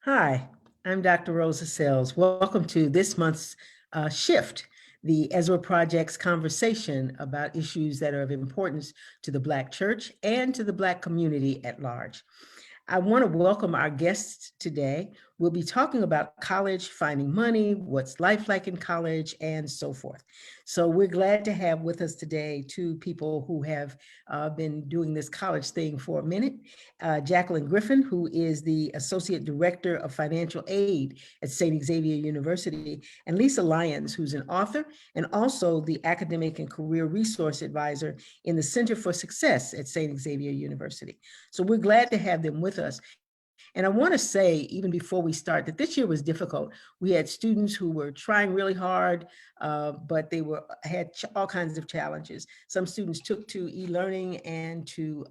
Hi, I'm Dr. Rosa Sells. Welcome to this month's SHIFT, the Ezra Project's conversation about issues that are of importance to the Black church and to the Black community at large. I want to welcome our guests today. We'll be talking about college, finding money, what's life like in college, and so forth. So we're glad to have with us today two people who have been doing this college thing for a minute. Jacqueline Griffin, who is the Associate Director of Financial Aid at St. Xavier University, and Lisa Lyons, who's an author and also the Academic and Career Resource Advisor in the Center for Success at St. Xavier University. So we're glad to have them with us. And I want to say, even before we start, that this year was difficult. We had students who were trying really hard, but they had all kinds of challenges. Some students took to e-learning and to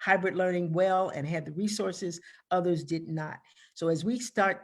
hybrid learning well and had the resources. Others did not. So as we start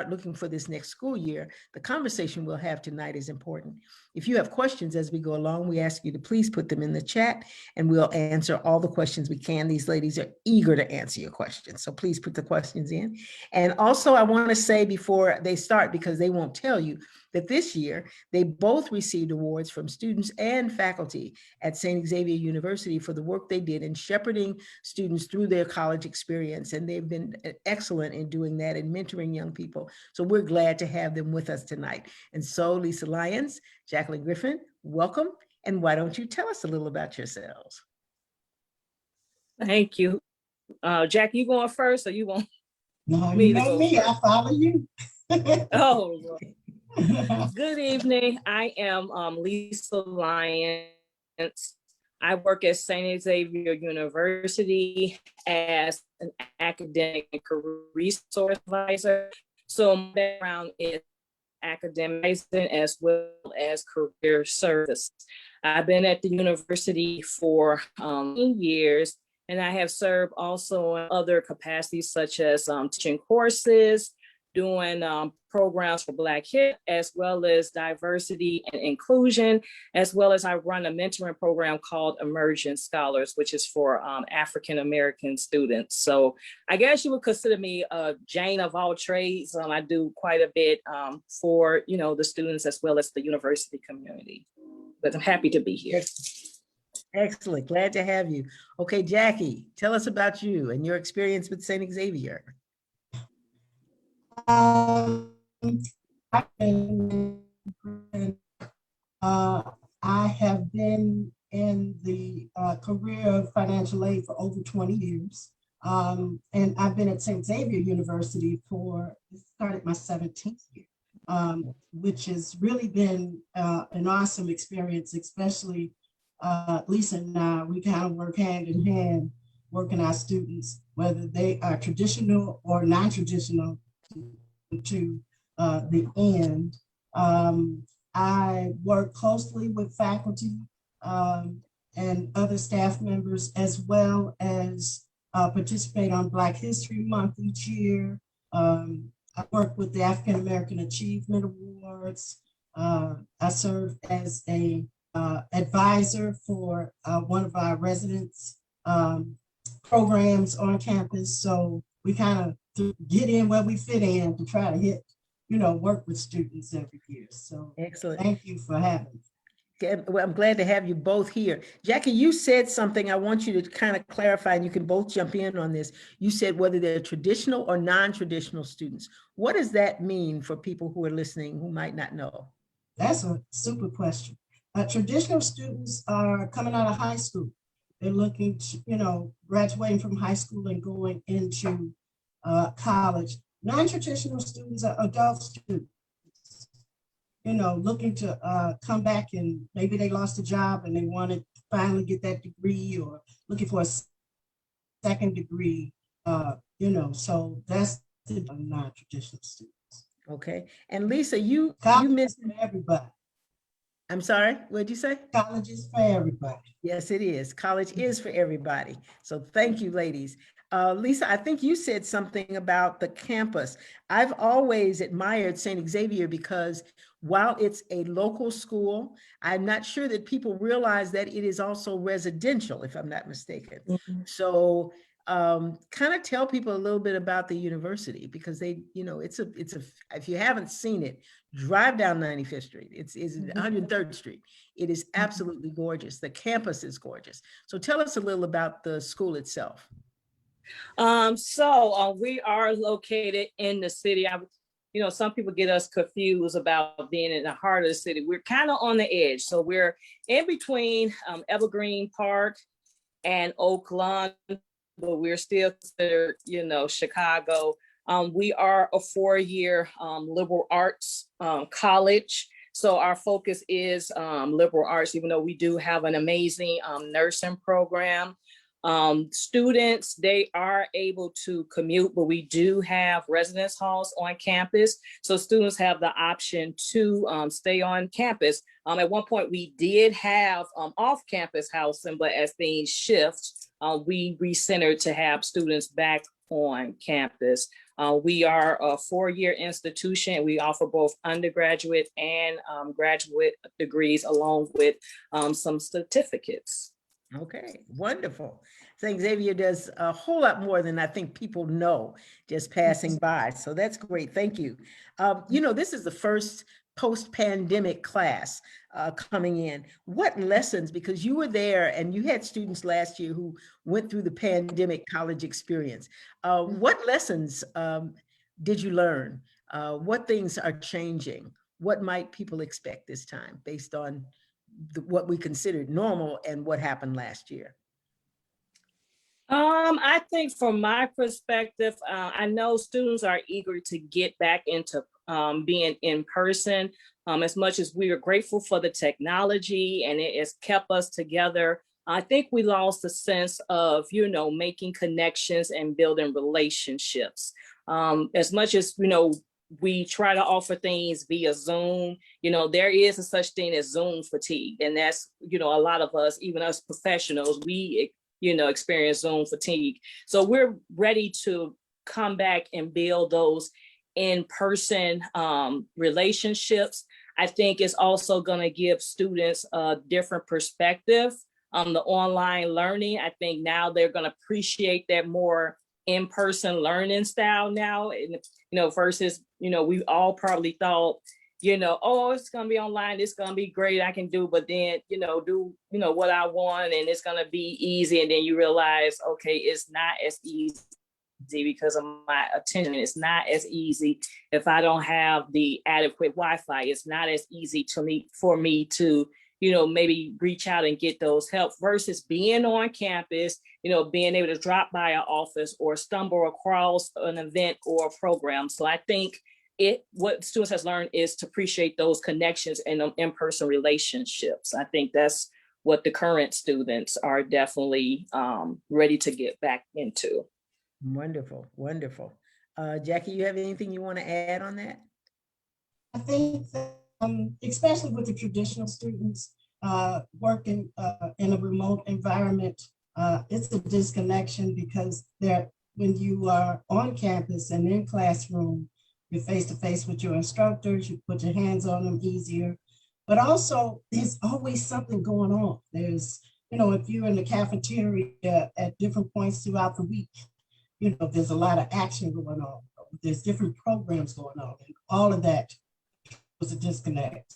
looking for this next school year, the conversation we'll have tonight is important. If you have questions as we go along, we ask you to please put them in the chat and we'll answer all the questions we can. These ladies are eager to answer your questions, so please put the questions in. And also I want to say before they start, because they won't tell you, that this year they both received awards from students and faculty at St. Xavier University for the work they did in shepherding students through their college experience. And they've been excellent in doing that and mentoring young people. So we're glad to have them with us tonight. And so Lisa Lyons, Jacqueline Griffin, welcome. And why don't you tell us a little about yourselves? Thank you. Jack, you going first or you want no, me you know me, first? I follow you. Oh, good evening. I am Lisa Lyons. I work at St. Xavier University as an academic and career resource advisor. So my background is academic as well as career service. I've been at the university for years, and I have served also in other capacities such as teaching courses, doing programs for Black Hip, as well as diversity and inclusion, as well as I run a mentoring program called Ezra Scholars, which is for African-American students. So I guess you would consider me a Jane of all trades. I do quite a bit for, the students as well as the university community, but I'm happy to be here. Excellent, glad to have you. Okay, Jackie, tell us about you and your experience with St. Xavier. I have been in the career of financial aid for over 20 years. And I've been at St. Xavier University started my 17th year, which has really been an awesome experience, especially Lisa and I, we kind of work hand in hand, working our students, whether they are traditional or non-traditional, to the end. I work closely with faculty and other staff members, as well as participate on Black History Month each year. I work with the African American Achievement Awards. I serve as a advisor for one of our residents programs on campus. So we kind of get in where we fit in to try to hit, work with students every year. So excellent. Thank you for having me. Well, I'm glad to have you both here. Jackie, you said something I want you to kind of clarify, and you can both jump in on this. You said whether they're traditional or non-traditional students. What does that mean for people who are listening who might not know? That's a super question. Traditional students are coming out of high school. They're looking to, graduating from high school and going into college. Non-traditional students are adult students, looking to come back, and maybe they lost a job and they want to finally get that degree, or looking for a second degree, so that's the non-traditional students. Okay. And Lisa, you mentioned everybody. I'm sorry, what'd you say? College is for everybody. Yes, it is. College is for everybody. So thank you, ladies. Lisa, I think you said something about the campus. I've always admired St. Xavier because while it's a local school, I'm not sure that people realize that it is also residential, if I'm not mistaken. Mm-hmm. So kind of tell people a little bit about the university, because they, if you haven't seen it, drive down 95th Street. It's 103rd Street. It is absolutely gorgeous. The campus is gorgeous. So tell us a little about the school itself. We are located in the city. Some people get us confused about being in the heart of the city. We're kind of on the edge. So we're in between Evergreen Park and Oak Lawn, but we're still considered, Chicago. We are a 4-year liberal arts college. So our focus is liberal arts, even though we do have an amazing nursing program. Students, they are able to commute, but we do have residence halls on campus. So students have the option to stay on campus. At one point we did have off-campus housing, but as things shift, we recentered to have students back on campus. We are a 4-year institution. We offer both undergraduate and graduate degrees, along with some certificates. Okay, wonderful. St. Xavier does a whole lot more than I think people know just passing by. So that's great. Thank you. This is the first post-pandemic class coming in. What lessons, because you were there and you had students last year who went through the pandemic college experience. What lessons did you learn? What things are changing? What might people expect this time based on what we considered normal and what happened last year? I think from my perspective, I know students are eager to get back into being in person. As much as we are grateful for the technology and it has kept us together, I think we lost a sense of, making connections and building relationships. As much as, we try to offer things via Zoom, there is a such thing as Zoom fatigue. And that's, a lot of us, even us professionals, we, experience Zoom fatigue. So we're ready to come back and build those in-person relationships. I think it's also going to give students a different perspective. The online learning, I think now they're going to appreciate that more in-person learning style now, and versus we all probably thought oh, it's gonna be online, it's gonna be great, I can do, but then do what I want and it's gonna be easy, and then you realize, okay, it's not as easy because of my attention. It's not as easy if I don't have the adequate Wi-Fi. It's not as easy for me to maybe reach out and get those help versus being on campus, being able to drop by an office or stumble across an event or a program. So I think what students has learned is to appreciate those connections and in-person relationships. I think that's what the current students are definitely ready to get back into. Wonderful, wonderful. Jackie, you have anything you want to add on that? I think that, especially with the traditional students working in a remote environment, it's a disconnection because when you are on campus and in classroom, you're face to face with your instructors, you put your hands on them easier, but also there's always something going on. There's, if you're in the cafeteria at different points throughout the week, there's a lot of action going on. There's different programs going on, and all of that was a disconnect.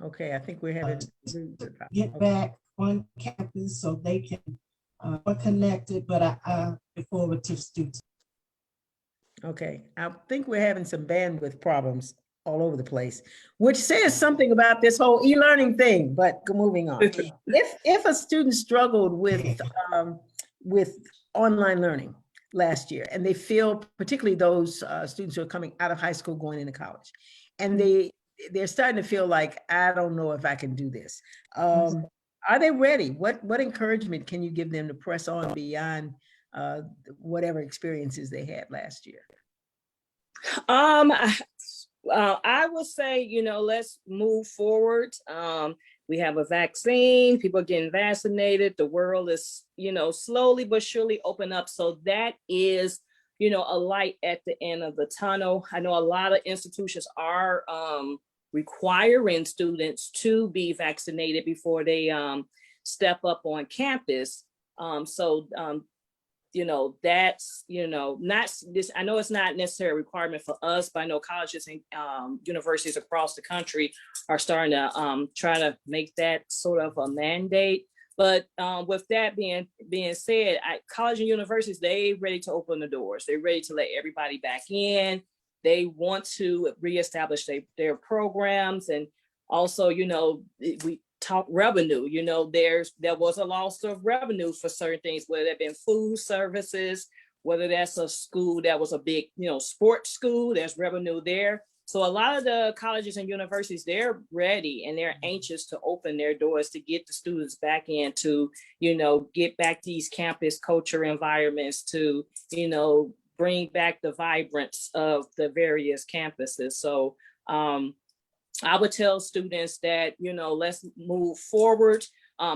Okay, I think we're having get back on campus so they can be connected, but I look forward to the students. Okay, I think we're having some bandwidth problems all over the place, which says something about this whole e-learning thing, but moving on. If a student struggled with online learning last year, and they feel, particularly those students who are coming out of high school going into college, and they're starting to feel like, I don't know if I can do this. Are they ready? What encouragement can you give them to press on beyond whatever experiences they had last year? I would say, let's move forward. We have a vaccine, people are getting vaccinated. The world is, slowly but surely open up. So that is, a light at the end of the tunnel. I know a lot of institutions are requiring students to be vaccinated before they step up on campus. That's, not this, I know it's not necessarily a requirement for us, but I know colleges and universities across the country are starting to try to make that sort of a mandate. But with that being said, college and universities, they ready to open the doors. They're ready to let everybody back in. They want to reestablish their programs. And also, we talk revenue, there was a loss of revenue for certain things, whether it been food services, whether that's a school that was a big, sports school, there's revenue there. So a lot of the colleges and universities, they're ready and they're anxious to open their doors to get the students back in, to, get back these campus culture environments, to, bring back the vibrance of the various campuses. So I would tell students that, let's move forward.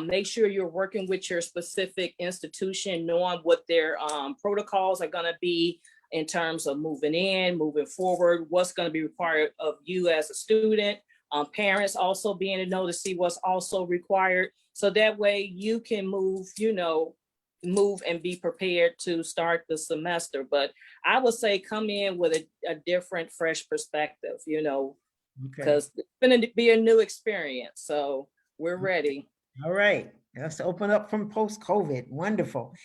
Make sure you're working with your specific institution, knowing what their protocols are going to be in terms of moving in, moving forward, what's going to be required of you as a student. Parents also being to know to see what's also required. So that way you can move and be prepared to start the semester. But I would say come in with a different, fresh perspective, because it's going to be a new experience. So we're ready. All right. Let's open up from post-COVID. Wonderful.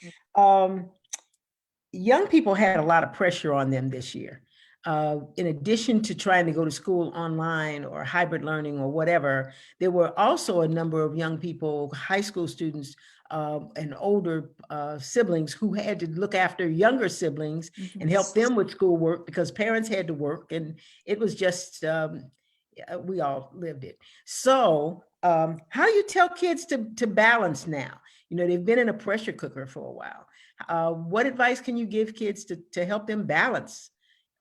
Young people had a lot of pressure on them this year. In addition to trying to go to school online or hybrid learning or whatever, there were also a number of young people, high school students, and older siblings who had to look after younger siblings and help them with schoolwork because parents had to work, and it was just, we all lived it. So how do you tell kids to balance now? They've been in a pressure cooker for a while. What advice can you give kids to help them balance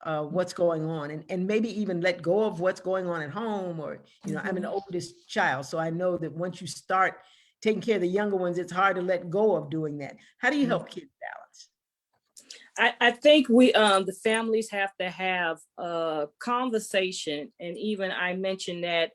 what's going on and maybe even let go of what's going on at home? Or, I'm an oldest child, so I know that once you start taking care of the younger ones, it's hard to let go of doing that. How do you help kids balance? I think the families have to have a conversation. And even I mentioned that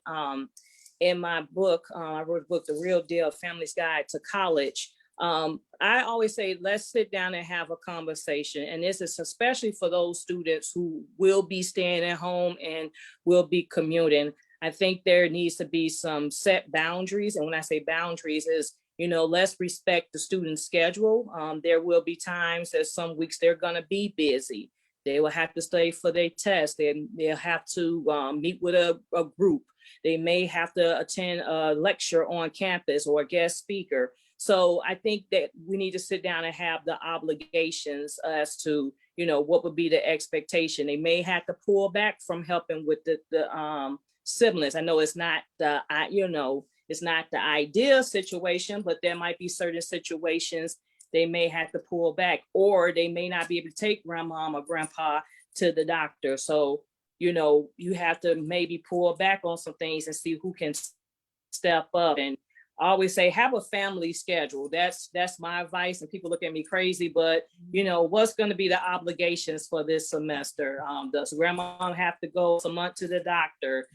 in my book, I wrote a book, The Real Deal, Family's Guide to College. I always say, let's sit down and have a conversation. And this is especially for those students who will be staying at home and will be commuting. I think there needs to be some set boundaries. And when I say boundaries is, let's respect the student's schedule. There will be times that some weeks they're going to be busy. They will have to stay for their test. They'll have to meet with a group. They may have to attend a lecture on campus or a guest speaker. So I think that we need to sit down and have the obligations as to, what would be the expectation. They may have to pull back from helping with the siblings. I know it's not it's not the ideal situation, but there might be certain situations they may have to pull back, or they may not be able to take grandma or grandpa to the doctor. So, you have to maybe pull back on some things and see who can step up. And I always say, have a family schedule. That's my advice. And people look at me crazy, but what's going to be the obligations for this semester? Does grandma have to go a month to the doctor?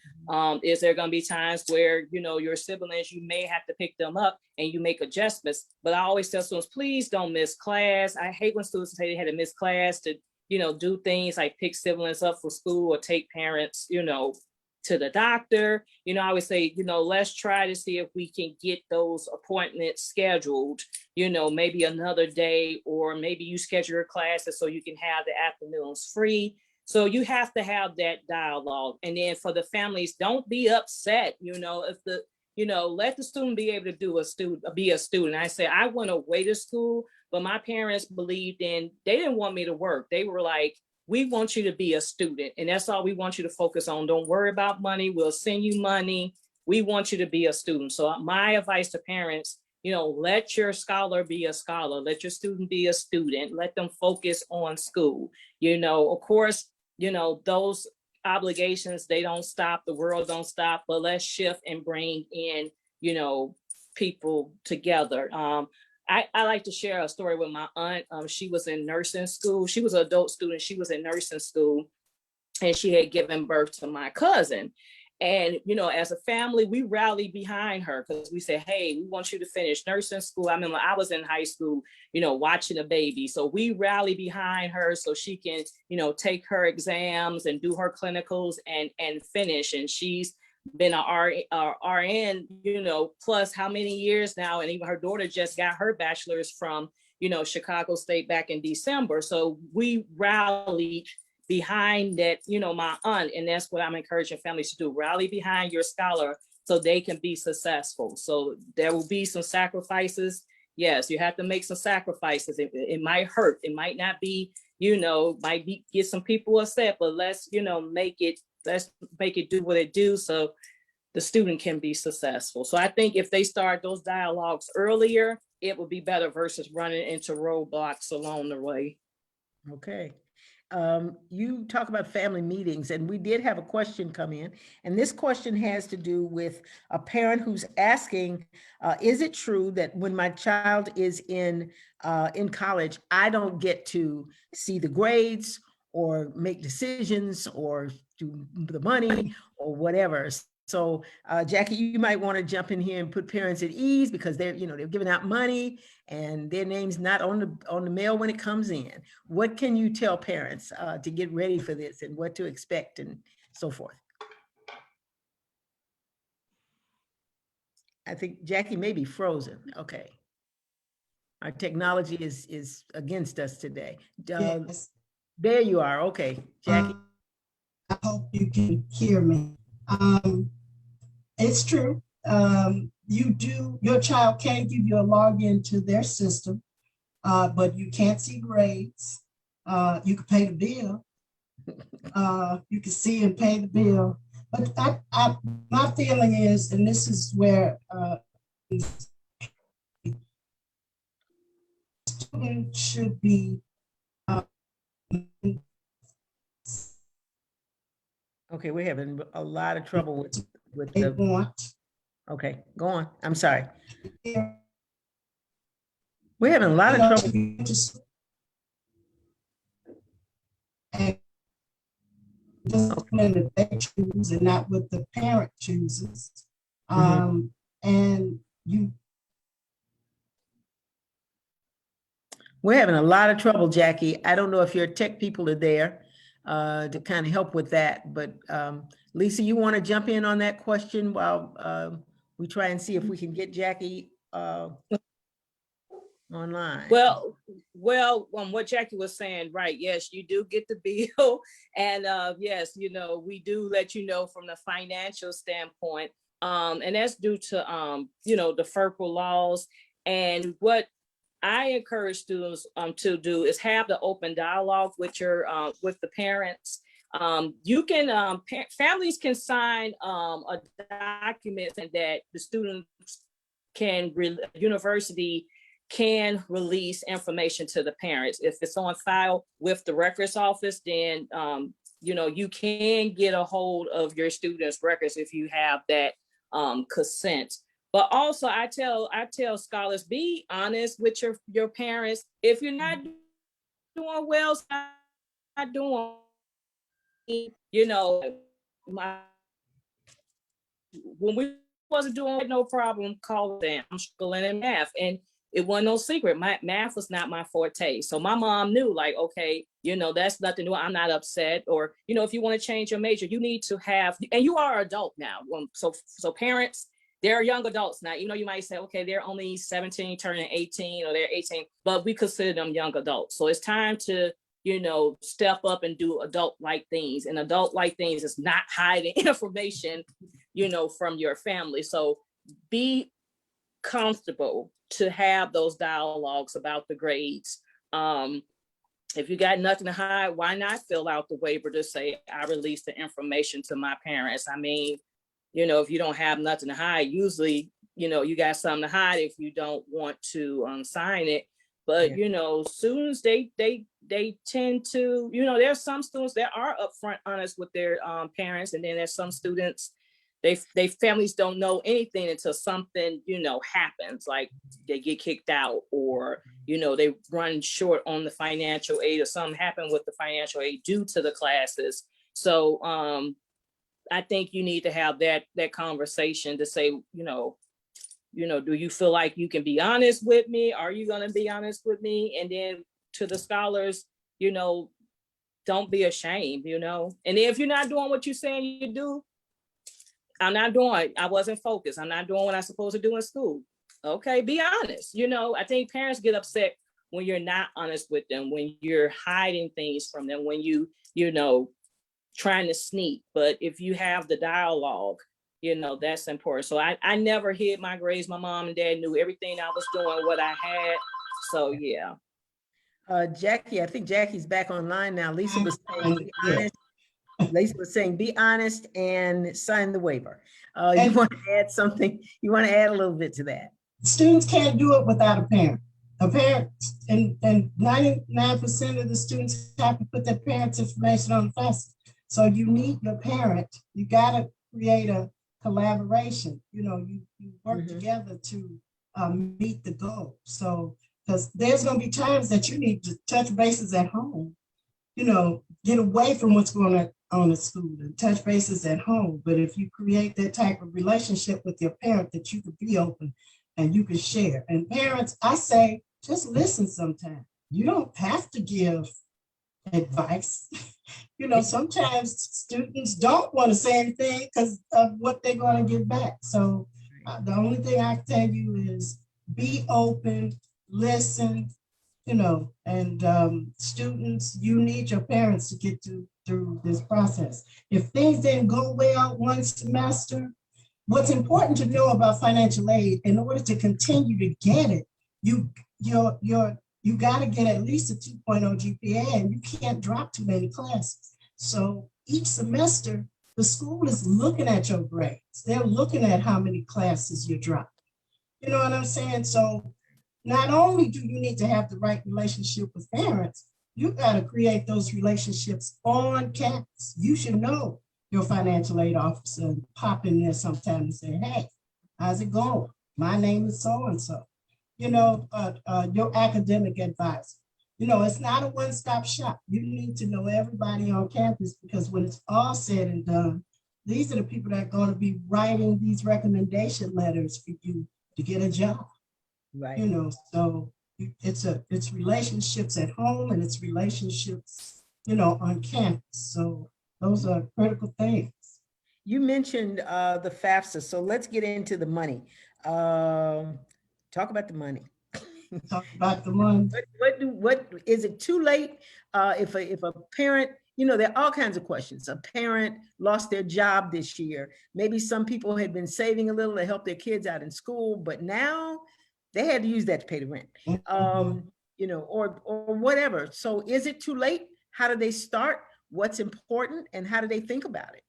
Is there going to be times where, your siblings, you may have to pick them up and you make adjustments? But I always tell students, please don't miss class. I hate when students say they had to miss class to, do things like pick siblings up for school or take parents, to the doctor. I always say, let's try to see if we can get those appointments scheduled, maybe another day, or maybe you schedule your classes so you can have the afternoons free. So you have to have that dialogue. And then for the families, don't be upset, if the, let the student be able to be a student. I say, I went away to school, but my parents believed they didn't want me to work. They were like, we want you to be a student, and that's all we want you to focus on. Don't worry about money. We'll send you money. We want you to be a student. So my advice to parents, let your scholar be a scholar. Let your student be a student. Let them focus on school. Of course, those obligations, they don't stop. The world don't stop, but let's shift and bring in, people together. I like to share a story with my aunt. She was in nursing school. She was an adult student. She was in nursing school, and she had given birth to my cousin. And, as a family, we rally behind her because we say, hey, we want you to finish nursing school. I mean, I was in high school, watching a baby. So we rally behind her so she can, take her exams and do her clinicals and finish. And she's been a RN, plus how many years now. And even her daughter just got her bachelor's from, Chicago State back in December. So we rallied behind that, my aunt. And that's what I'm encouraging families to do. Rally behind your scholar so they can be successful. So there will be some sacrifices. Yes, you have to make some sacrifices. It might hurt. It might not be, get some people upset, but let's make it do what it do so the student can be successful. So I think if they start those dialogues earlier, it would be better versus running into roadblocks along the way. Okay. You talk about family meetings, and we did have a question come in, and this question has to do with a parent who's asking, is it true that when my child is in college, I don't get to see the grades or make decisions or do the money or whatever? So Jackie, you might want to jump in here and put parents at ease because they're giving out money and their name's not on the mail when it comes in. What can you tell parents to get ready for this and what to expect and so forth? I think Jackie may be frozen. Okay. Our technology is against us today. Yes. There you are. Okay, Jackie. I hope you can hear me. It's true. Your child can give you a login to their system, but you can't see grades. You can pay the bill. You can see and pay the bill. But my feeling is, and this is where students should be. Okay, we're having a lot of trouble with They the. want. Okay, go on. I'm sorry. We're having a lot of trouble. And discipline that they choose and not what the parent chooses. And we're having a lot of trouble, Jackie. I don't know if your tech people are there to kind of help with that, but Lisa, you want to jump in on that question while we try and see if we can get Jackie online. Well, what Jackie was saying, right? Yes, you do get the bill, and yes, we do let you know from the financial standpoint, and that's due to the FERPA laws. And what I encourage students to do is have the open dialogue with your with the parents. You can families can sign a document that the students can university can release information to the parents. If it's on file with the records office, then you can get a hold of your students' records if you have that consent. But also I tell scholars, be honest with your parents. If you're not doing well, not doing, when we wasn't doing it, no problem, call them. I'm struggling in math. And it wasn't no secret. My math was not my forte. So my mom knew, like, okay, that's nothing new. I'm not upset. Or, if you want to change your major, you need to have, and you are an adult now. So parents, they're young adults now. You might say, okay, they're only 17, turning 18, or they're 18, but we consider them young adults. So it's time to, step up and do adult-like things. And adult-like things is not hiding information, from your family. So be comfortable to have those dialogues about the grades. If you got nothing to hide, why not fill out the waiver to say, I release the information to my parents? I mean, if you don't have nothing to hide, usually, you got something to hide if you don't want to sign it. But, students, they tend to, there's some students that are upfront honest with their parents. And then there's some students, they families don't know anything until something, happens, like they get kicked out, or, they run short on the financial aid, or something happened with the financial aid due to the classes. So I think you need to have that conversation to say, do you feel like you can be honest with me? Are you going to be honest with me? And then to the scholars, don't be ashamed, And if you're not doing what you're saying you do, I'm not doing, I wasn't focused. I'm not doing what I'm supposed to do in school. Okay, be honest. I think parents get upset when you're not honest with them, when you're hiding things from them, when trying to sneak. But if you have the dialogue, that's important. So I never hid my grades. My mom and dad knew everything I was doing, what I had. So yeah. Jackie, I think Jackie's back online now. Lisa was saying, be honest. Lisa was saying, be honest and sign the waiver. You want to add something? You want to add a little bit to that? Students can't do it without a parent. A parent, and 99% of the students have to put their parents' information on the FAFSA. So you need your parent. You got to create a collaboration. You work together to meet the goal. So, because there's going to be times that you need to touch bases at home, get away from what's going on at school and touch bases at home. But if you create that type of relationship with your parent, that you could be open and you can share. And parents, I say, just listen sometimes. You don't have to give advice. Sometimes students don't want to say anything because of what they're going to get back. So the only thing I tell you is be open, listen, and students, you need your parents to get through this process. If things didn't go well one semester, what's important to know about financial aid, in order to continue to get it, you got to get at least a 2.0 GPA, and you can't drop too many classes. So each semester, the school is looking at your grades. They're looking at how many classes you dropped. You know what I'm saying? So not only do you need to have the right relationship with parents, you got to create those relationships on campus. You should know your financial aid officer and pop in there sometime and say, hey, how's it going? My name is so-and-so. Your academic advisor. It's not a one-stop shop. You need to know everybody on campus, because when it's all said and done, these are the people that are going to be writing these recommendation letters for you to get a job. Right. So it's relationships at home, and it's relationships, on campus. So those are critical things. You mentioned the FAFSA, so let's get into the money. Talk about the money. Talk about the money. What is it too late if a parent, there are all kinds of questions. A parent lost their job this year. Maybe some people had been saving a little to help their kids out in school, but now they had to use that to pay the rent, or whatever. So is it too late? How do they start? What's important, and how do they think about it?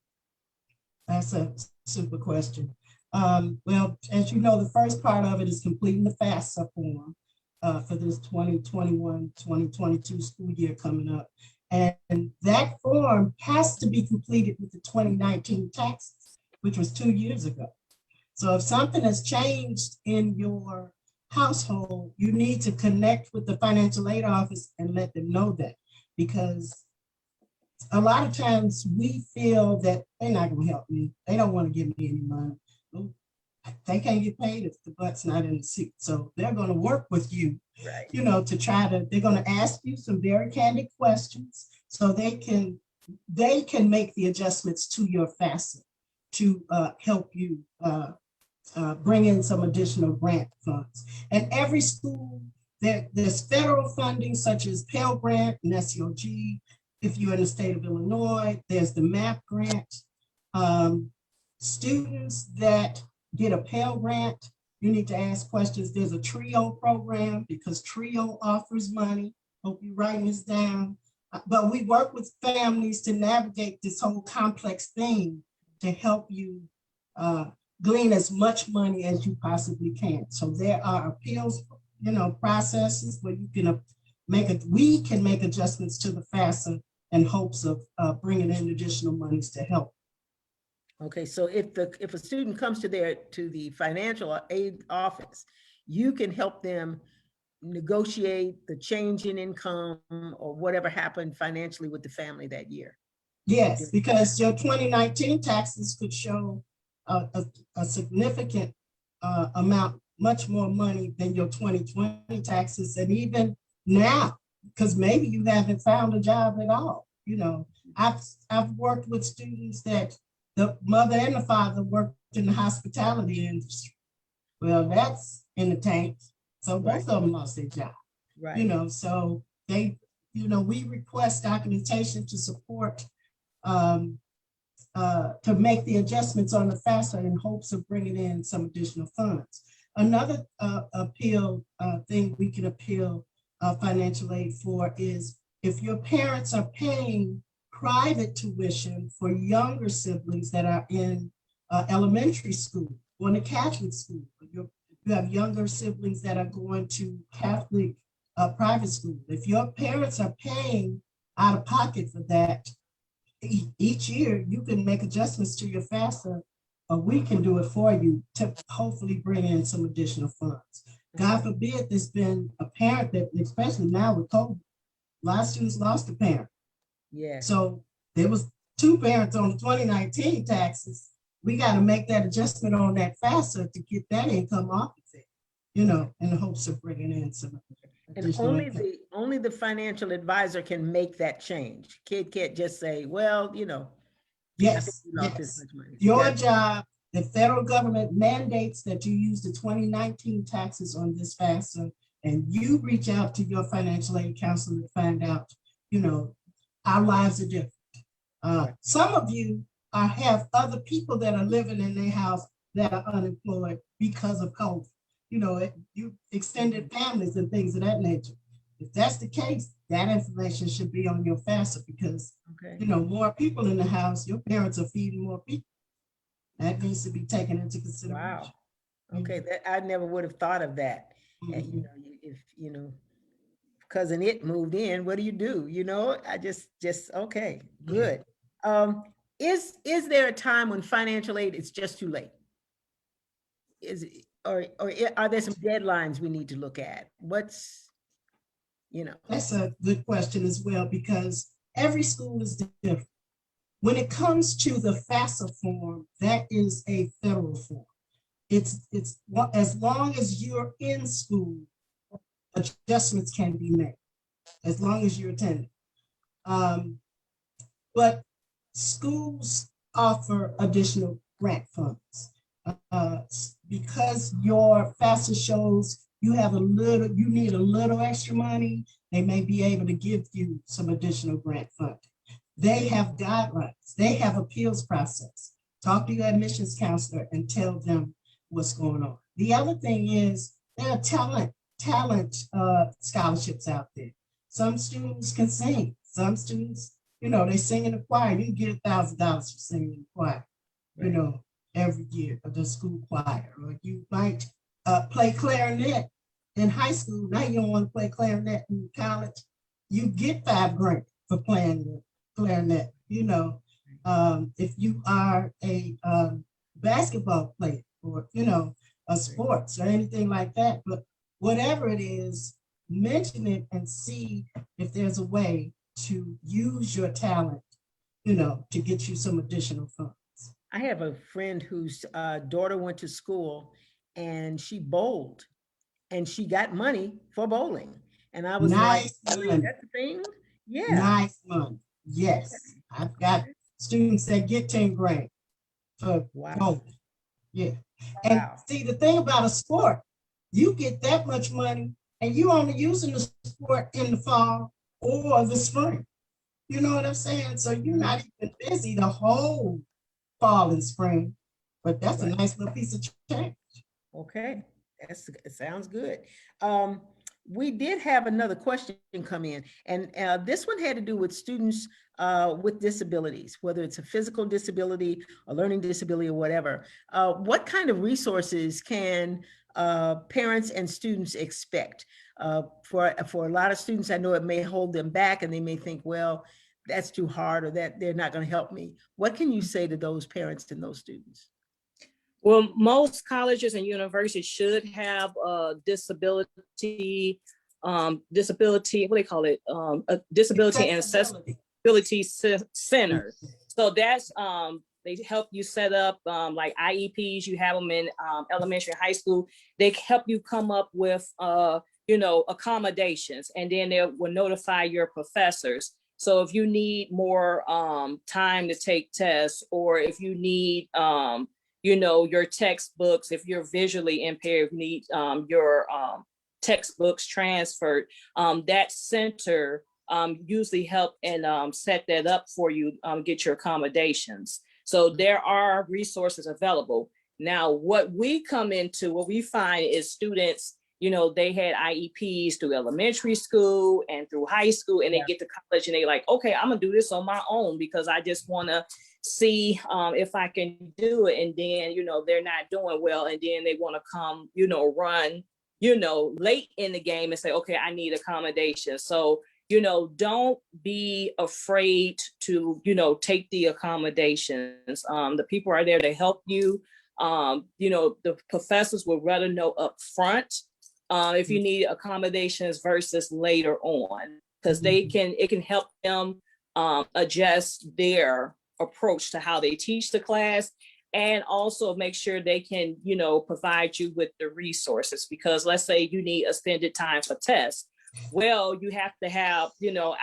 That's a super question. Well, as you know, the first part of it is completing the FAFSA form for this 2021-2022 school year coming up. And that form has to be completed with the 2019 taxes, which was 2 years ago. So if something has changed in your household, you need to connect with the financial aid office and let them know that, because a lot of times we feel that they're not going to help me. They don't want to give me any money. They can't get paid if the butt's not in the seat. So they're going to work with you, right, they're going to ask you some very candid questions so they can make the adjustments to your FAFSA to help you bring in some additional grant funds. And every school, there's federal funding such as Pell Grant and SEOG. If you're in the state of Illinois, there's the MAP grant. Students that get a Pell Grant, you need to ask questions. There's a TRIO program, because TRIO offers money. Hope you're writing this down. But we work with families to navigate this whole complex thing to help you glean as much money as you possibly can. So there are appeals, processes where you can we can make adjustments to the FAFSA in hopes of bringing in additional monies to help. Okay, so if a student comes to the financial aid office, you can help them negotiate the change in income or whatever happened financially with the family that year. Yes, because your 2019 taxes could show a significant amount, much more money than your 2020 taxes. And even now, because maybe you haven't found a job at all. You know, I've worked with students that the mother and the father worked in the hospitality industry. Well, that's in the tank. So both of them lost their job. Right. You know, so they, you know, we request documentation to support to make the adjustments on the FAFSA in hopes of bringing in some additional funds. Another appeal thing we can appeal financial aid for is if your parents are paying private tuition for younger siblings that are in elementary school or in a Catholic school. You have younger siblings that are going to Catholic private school. If your parents are paying out of pocket for that, each year you can make adjustments to your FAFSA, or we can do it for you to hopefully bring in some additional funds. God forbid there's been a parent that, especially now with COVID, a lot of students lost a parent. Yeah. So there was 2 parents on the 2019 taxes. We got to make that adjustment on that FAFSA to get that income off of it, you know, in the hopes of bringing in some. And only the financial advisor can make that change. Kid can't just say, well, you know. Yes, yes. Your job, the federal government mandates that you use the 2019 taxes on this FAFSA, and you reach out to your financial aid counselor to find out, you know, our lives are different. Some of you have other people that are living in their house that are unemployed because of COVID. You know, you extended families and things of that nature. If that's the case, that information should be on your FAFSA because, you know, more people in the house, your parents are feeding more people. That needs to be taken into consideration. Wow. Okay, that I never would have thought of that. And, you know, if, you know, cousin it moved in, what do? You know, I just okay, good. Is there a time when financial aid is just too late? Or are there some deadlines we need to look at? What's, you know? That's a good question as well, because every school is different. When it comes to the FAFSA form, that is a federal form. It's as long as you're in school, adjustments can be made, as long as you're attending. But schools offer additional grant funds. Because your FAFSA shows you need a little extra money, they may be able to give you some additional grant funding. They have guidelines, they have appeals process. Talk to your admissions counselor and tell them what's going on. The other thing is there are talent scholarships out there. Some students can sing, some students, you know, they sing in the choir. You can get $1,000 for singing in the choir, you know, every year of the school choir. Or you might play clarinet in high school. Now you don't want to play clarinet in college. You get $5 grand for playing the clarinet. You know, if you are a basketball player or, you know, a sports or anything like that. But whatever it is, mention it and see if there's a way to use your talent, you know, to get you some additional funds. I have a friend whose daughter went to school and she bowled and she got money for bowling. And I was like, really, that's the thing? Yeah. Nice money. Yes. I've got students that get 10 grand for bowling. Yeah. And see, the thing about a sport, you get that much money and you only using the sport in the fall or the spring. You know what I'm saying? So you're not even busy the whole fall and spring, but that's a nice little piece of change. Okay, it sounds good. We did have another question come in, and this one had to do with students with disabilities, whether it's a physical disability, a learning disability, or whatever. What kind of resources can parents and students expect? For a lot of students, I know it may hold them back and they may think, well, that's too hard or that they're not going to help me. What can you say to those parents and those students? Well, most colleges and universities should have a disability, what do they call it? A disability and accessibility. Ability Center. So that's they help you set up like IEPs. You have them in elementary and high school. They help you come up with accommodations, and then they will notify your professors. So if you need more time to take tests, or if you need your textbooks, if you're visually impaired, you need your textbooks transferred, that center usually help and set that up for you, get your accommodations. So there are resources available. Now, what we find is students, they had IEPs through elementary school and through high school, and they get to college and they like, okay, I'm gonna do this on my own because I just wanna see if I can do it. And then, they're not doing well. And then they wanna come, run, late in the game and say, okay, I need accommodation. So, don't be afraid to, take the accommodations. The people are there to help you. The professors would rather know up front if you need accommodations versus later on, because it can help them adjust their approach to how they teach the class, and also make sure they can, provide you with the resources. Because let's say you need extended time for tests. Well, you have to have,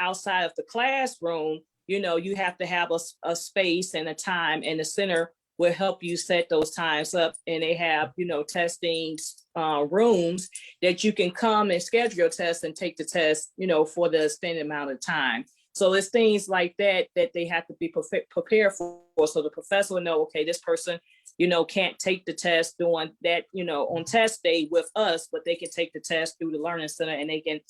outside of the classroom, you have to have a space and a time, and the center will help you set those times up. And they have, testing rooms that you can come and schedule your test and take the test, for the extended amount of time. So it's things like that they have to be prepared for. So the professor will know, okay, this person, can't take the test doing that, on test day with us, but they can take the test through the Learning Center, and they can,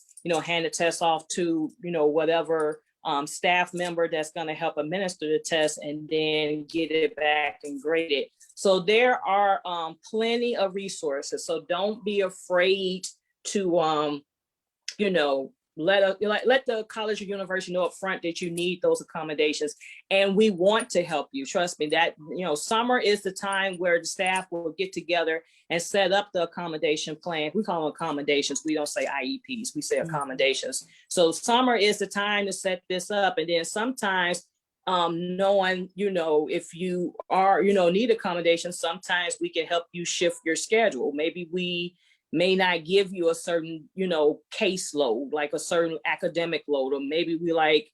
hand the test off to, whatever staff member that's going to help administer the test, and then get it back and grade it. So there are plenty of resources. So don't be afraid to, let the college or university know up front that you need those accommodations, and we want to help you. Trust me, that summer is the time where the staff will get together and set up the accommodation plan. We call them accommodations. We don't say IEPs, we say accommodations. So summer is the time to set this up. And then sometimes knowing, if you are, need accommodations, sometimes we can help you shift your schedule. Maybe we may not give you a certain, caseload, like a certain academic load, or maybe we like,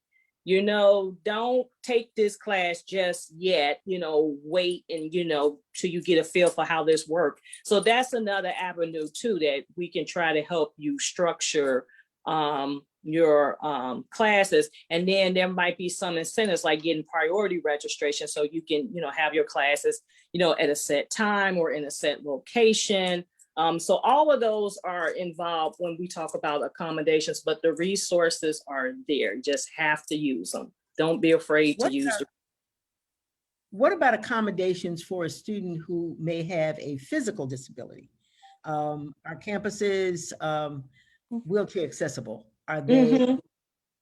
don't take this class just yet, wait and, till you get a feel for how this works. So that's another avenue too, that we can try to help you structure your classes. And then there might be some incentives like getting priority registration, so you can, have your classes, at a set time or in a set location. So all of those are involved when we talk about accommodations, but the resources are there. You just have to use them. Don't be afraid to use them. What about accommodations for a student who may have a physical disability? Are campuses wheelchair accessible? Are they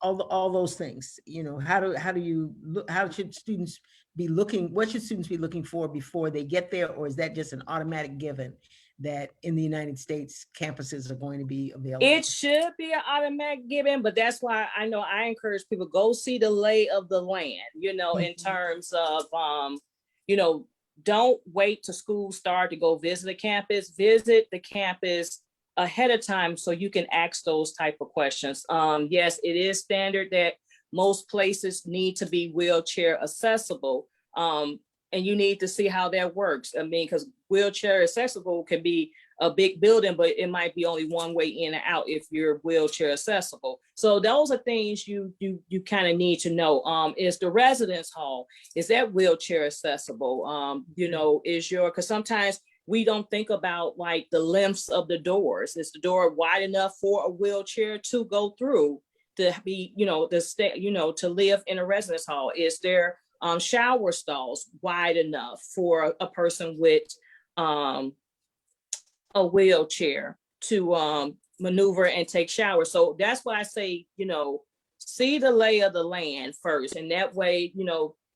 all those things? How should students be looking? What should students be looking for before they get there, or is that just an automatic given that in the United States campuses are going to be available? It should be an automatic given, but that's why I encourage people, go see the lay of the land, in terms of, don't wait till school start to go visit the campus ahead of time so you can ask those type of questions. Yes, it is standard that most places need to be wheelchair accessible. And you need to see how that works. I mean, because wheelchair accessible can be a big building, but it might be only one way in and out if you're wheelchair accessible. So those are things you kind of need to know. Is the residence hall, is that wheelchair accessible? Because sometimes we don't think about like the lengths of the doors. Is the door wide enough for a wheelchair to go through, to be, to live in a residence hall? Is there shower stalls wide enough for a person with a wheelchair to maneuver and take showers? So that's why I say, see the lay of the land first, and that way,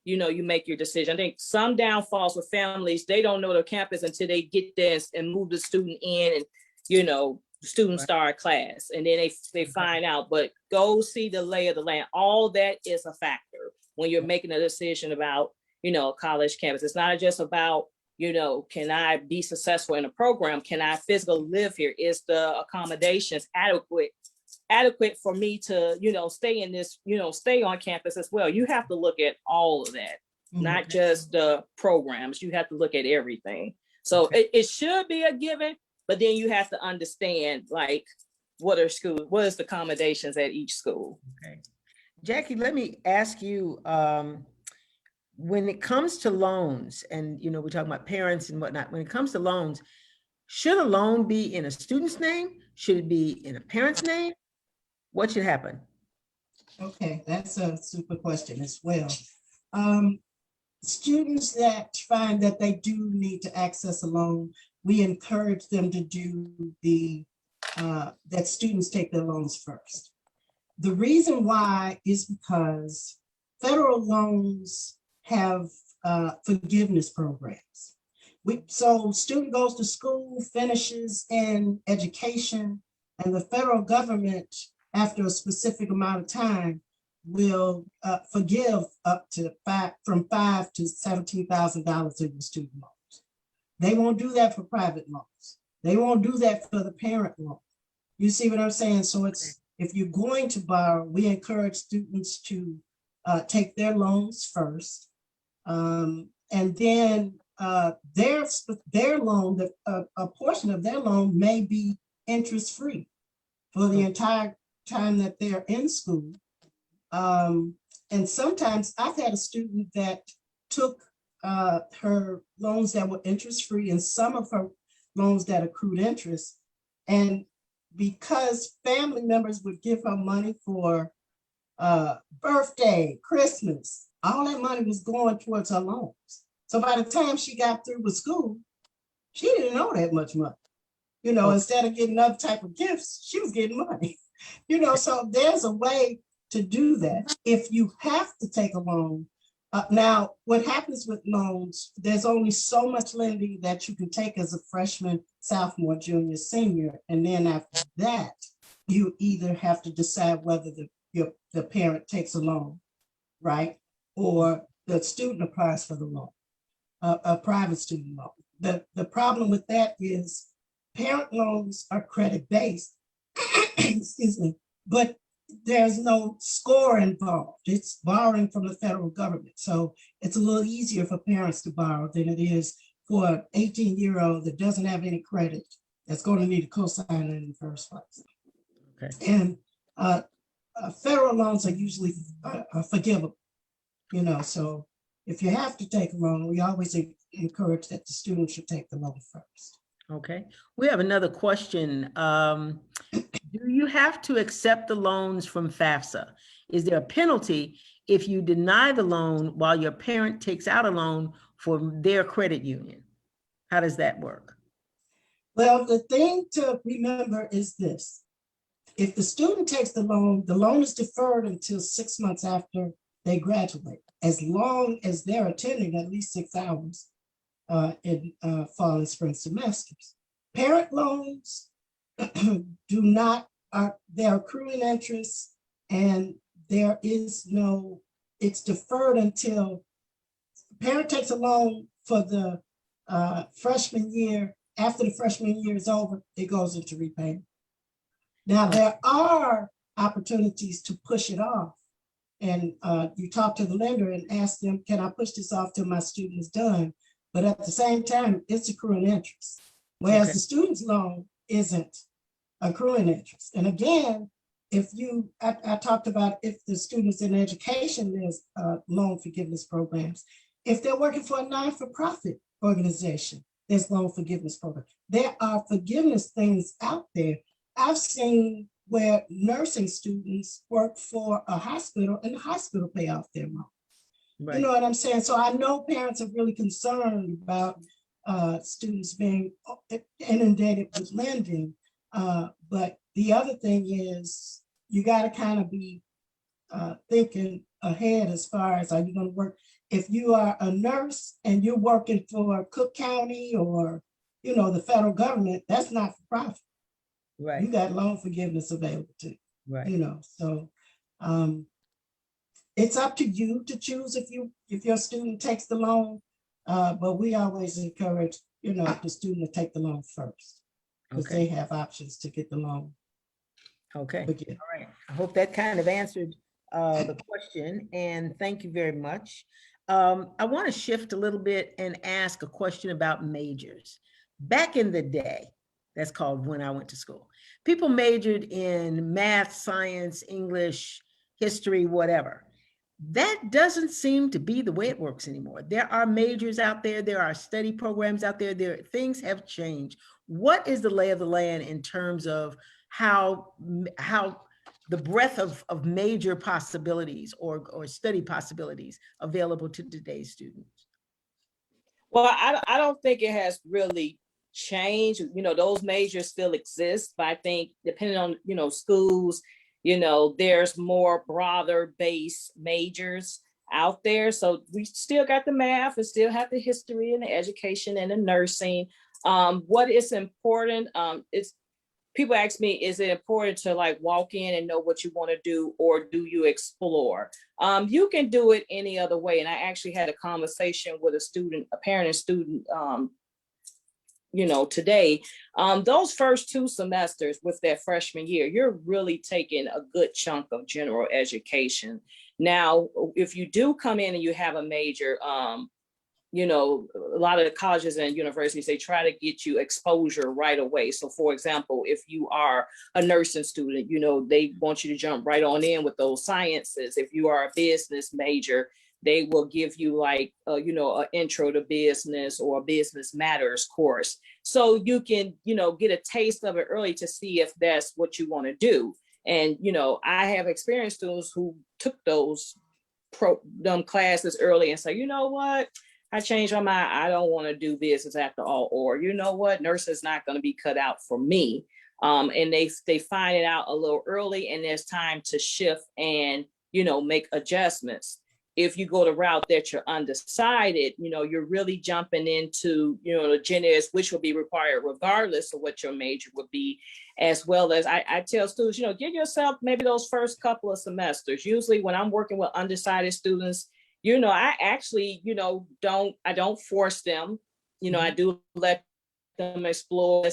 you make your decision. I think some downfalls with families, they don't know the campus until they get there and move the student in and, students start class, and then they find out. But go see the lay of the land. All that is a factor when you're making a decision about, a college campus. It's not just about, can I be successful in a program? Can I physically live here? Is the accommodations adequate for me to, stay in this, stay on campus as well? You have to look at all of that, not just the programs. You have to look at everything. So it should be a given, but then you have to understand, like, what is the accommodations at each school? Okay. Jackie, let me ask you, when it comes to loans, and we're talking about parents and whatnot, when it comes to loans, should a loan be in a student's name? Should it be in a parent's name? What should happen? Okay, that's a super question as well. Students that find that they do need to access a loan, we encourage them to do that students take their loans first. The reason why is because federal loans have forgiveness programs. So student goes to school, finishes in education, and the federal government, after a specific amount of time, will forgive up to from $5,000 to $17,000 of your student loans. They won't do that for private loans. They won't do that for the parent loan. You see what I'm saying? So it's, if you're going to borrow, we encourage students to take their loans first, and then their loan, a portion of their loan may be interest-free for the entire time that they're in school. And sometimes I've had a student that took her loans that were interest-free and some of her loans that accrued interest. And because family members would give her money for birthday, Christmas, all that money was going towards her loans. So by the time she got through with school, she didn't owe that much money. Instead of getting other type of gifts, she was getting money. So there's a way to do that. If you have to take a loan, now what happens with loans, there's only so much lending that you can take as a freshman, sophomore, junior, senior. And then after that, you either have to decide whether the parent takes a loan, right? Or the student applies for the loan, a private student loan. The problem with that is parent loans are credit-based, excuse me, but there's no score involved. It's borrowing from the federal government. So it's a little easier for parents to borrow than it is for an 18-year-old that doesn't have any credit, that's going to need a cosigner in the first place. Okay. And federal loans are usually forgivable, so if you have to take a loan, we always encourage that the student should take the loan first. Okay, we have another question. Do you have to accept the loans from FAFSA? Is there a penalty if you deny the loan while your parent takes out a loan for their credit union? How does that work? Well, the thing to remember is this. If the student takes the loan is deferred until 6 months after they graduate, as long as they're attending at least 6 hours in fall and spring semesters. Parent loans do not, they're accruing interest, and there is no, it's deferred until parent takes a loan for the freshman year. After the freshman year is over, it goes into repayment. Now, there are opportunities to push it off. And you talk to the lender and ask them, can I push this off till my student is done? But at the same time, it's accruing interest. Whereas the student's loan isn't accruing interest. And again, if you, I talked about if the students in education, there's loan forgiveness programs. If they're working for a non-for-profit organization, there's loan forgiveness program. There are forgiveness things out there. I've seen where nursing students work for a hospital and the hospital pay off their loan. Right. You know what I'm saying? So I know parents are really concerned about students being inundated with lending. But the other thing is you got to kind of be thinking ahead as far as, are you going to work? If you are a nurse and you're working for Cook County or, you know, the federal government, that's not for profit. You Right, got loan forgiveness available too, right. you know, so it's up to you to choose if your student takes the loan. But we always encourage, you know, the student to take the loan first because Okay, they have options to get the loan okay. forgiven. All right. I hope that kind of answered the question, and thank you very much. I want to shift a little bit and ask a question about majors. Back in the day, that's called when I went to school, people majored in math, science, English, history, whatever. That doesn't seem to be the way it works anymore. There are majors out there, there are study programs out there, things have changed. What is the lay of the land in terms of how the breadth of major possibilities or study possibilities available to today's students? Well, I don't think it has really changed. You know, those majors still exist, but I think depending on, you know, schools, you know, there's more broader base majors out there. So we still got the math and still have the history and the education and the nursing. What is important, it's people ask me, is it important to like walk in and know what you want to do, or do you explore? You can do it any other way. And I actually had a conversation with a student, a parent and student, you know, today. Those first 2 semesters with that freshman year, you're really taking a good chunk of general education. Now, if you do come in and you have a major, you know, a lot of the colleges and universities, they try to get you exposure right away. So for example, if you are a nursing student, you know, they want you to jump right on in with those sciences. If you are a business major, they will give you like, you know, an intro to business or a business matters course. So you can, you know, get a taste of it early to see if that's what you want to do. And, you know, I have experienced students who took those classes early and say, you know what, I changed my mind. I don't want to do business after all. Or, you know what, nursing is not going to be cut out for me. And they find it out a little early, and there's time to shift and, you know, make adjustments. If you go the route that you're undecided, you know, you're really jumping into, you know, the gen eds, which will be required regardless of what your major would be, as well as I tell students, you know, give yourself maybe those first couple of semesters. Usually when I'm working with undecided students, you know, I actually, you know, I don't force them. You know, I do let them explore,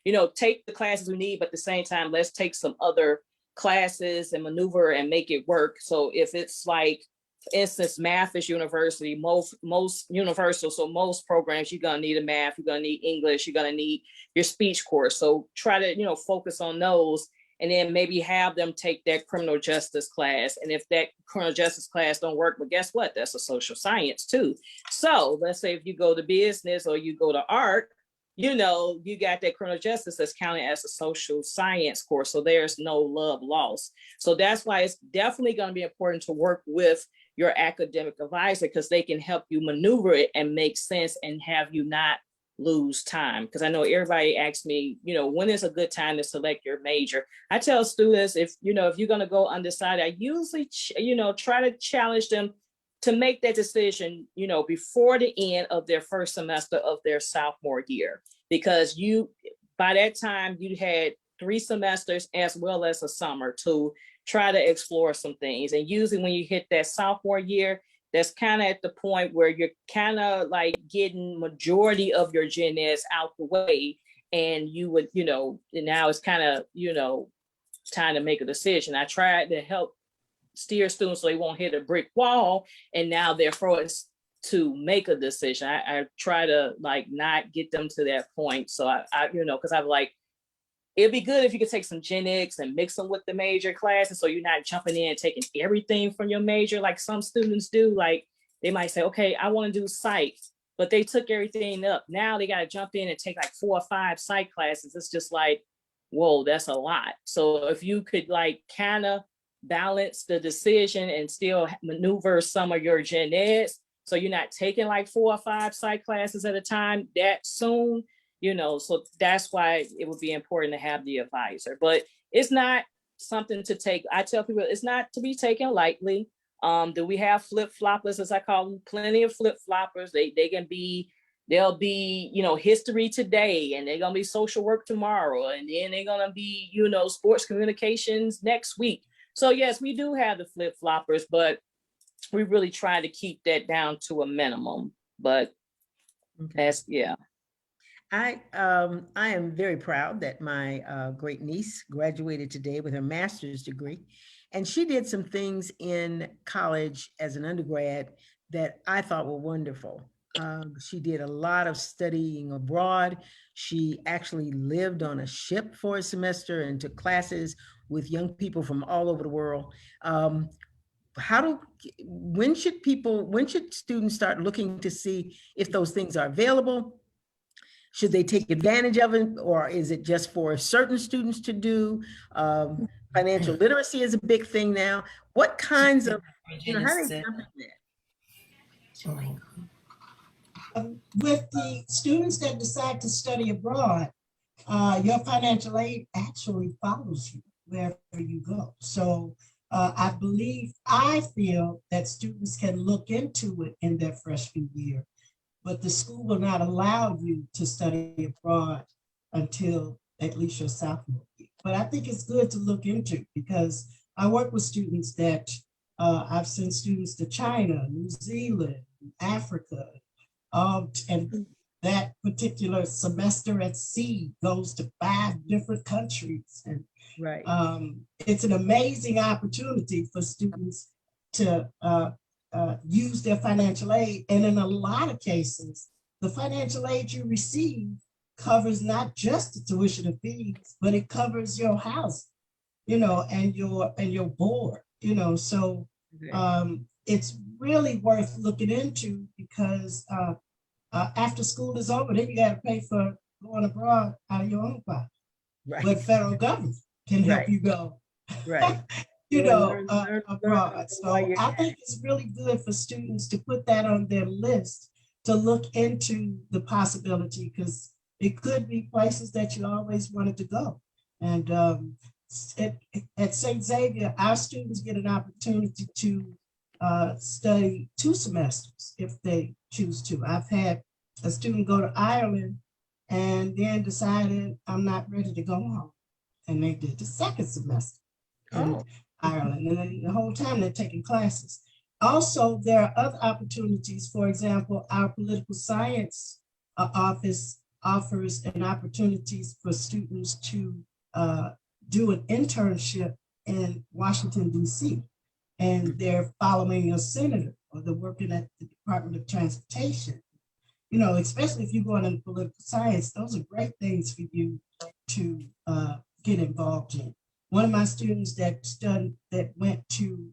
you know, take the classes we need, but at the same time, let's take some other classes and maneuver and make it work. So if it's like, for instance, math is university, most universal. So most programs, you're gonna need a math, you're gonna need English, you're gonna need your speech course. So try to, you know, focus on those, and then maybe have them take that criminal justice class. And if that criminal justice class don't work, but guess what? That's a social science too. So let's say if you go to business or you go to art, you know, you got that criminal justice that's counted as a social science course. So there's no love lost. So that's why it's definitely going to be important to work with your academic advisor, because they can help you maneuver it and make sense and have you not lose time. Because I know everybody asks me, you know, when is a good time to select your major? I tell students, if, you know, if you're going to go undecided, I usually, you know, try to challenge them to make that decision, you know, before the end of their first semester of their sophomore year, because you, by that time, you had 3 semesters as well as a summer to try to explore some things. And usually when you hit that sophomore year, that's kind of at the point where you're kind of like getting majority of your gen eds out the way. And you would, you know, and now it's kind of, you know, time to make a decision. I tried to help steer students so they won't hit a brick wall, and now they're forced to make a decision. I try to like not get them to that point. So I you know, because I'm like, it'd be good if you could take some gen eds and mix them with the major classes, so you're not jumping in and taking everything from your major like some students do. Like they might say, okay, I want to do psych, but they took everything up. Now they got to jump in and take like 4 or 5 psych classes. It's just like, whoa, that's a lot. So if you could like kind of balance the decision and still maneuver some of your gen eds, so you're not taking like 4 or 5 psych classes at a time that soon, you know. So that's why it would be important to have the advisor. But it's not something to take, I tell people, it's not to be taken lightly. Do we have flip floppers, as I call them? Plenty of flip floppers. They can be, there'll be, history today, and they're going to be social work tomorrow, and then they're going to be, sports communications next week. So yes, we do have the flip-floppers, but we really try to keep that down to a minimum. But that's, yeah. I am very proud that my great niece graduated today with her master's degree, and she did some things in college as an undergrad that I thought were wonderful. She did a lot of studying abroad. She actually lived on a ship for a semester and took classes with young people from all over the world. When should students start looking to see if those things are available? Should they take advantage of it, or is it just for certain students to do? Financial literacy is a big thing now. What kinds of, how do they jump in that? With the students that decide to study abroad, your financial aid actually follows you wherever you go. So I feel that students can look into it in their freshman year, but the school will not allow you to study abroad until at least your sophomore year. But I think it's good to look into, because I work with students that I've sent students to China, New Zealand, Africa, and that particular semester at sea goes to 5 different countries. And Right. It's an amazing opportunity for students to use their financial aid. And in a lot of cases, the financial aid you receive covers not just the tuition and fees, but it covers your house, and your board, so it's really worth looking into, because after school is over, then you got to pay for going abroad out of your own pocket. Right. But federal government can help you go. Right. Abroad. So I think it's really good for students to put that on their list, to look into the possibility, because it could be places that you always wanted to go. And at St. Xavier, our students get an opportunity to study 2 semesters if they choose to. I've had a student go to Ireland and then decided, I'm not ready to go home. And they did the 2nd semester in Ireland. And then the whole time they're taking classes. Also, there are other opportunities. For example, our political science office offers an opportunities for students to do an internship in Washington, D.C. And they're following a senator, or they're working at the Department of Transportation. Especially if you're going into political science, those are great things for you to get involved in. One of my students that went to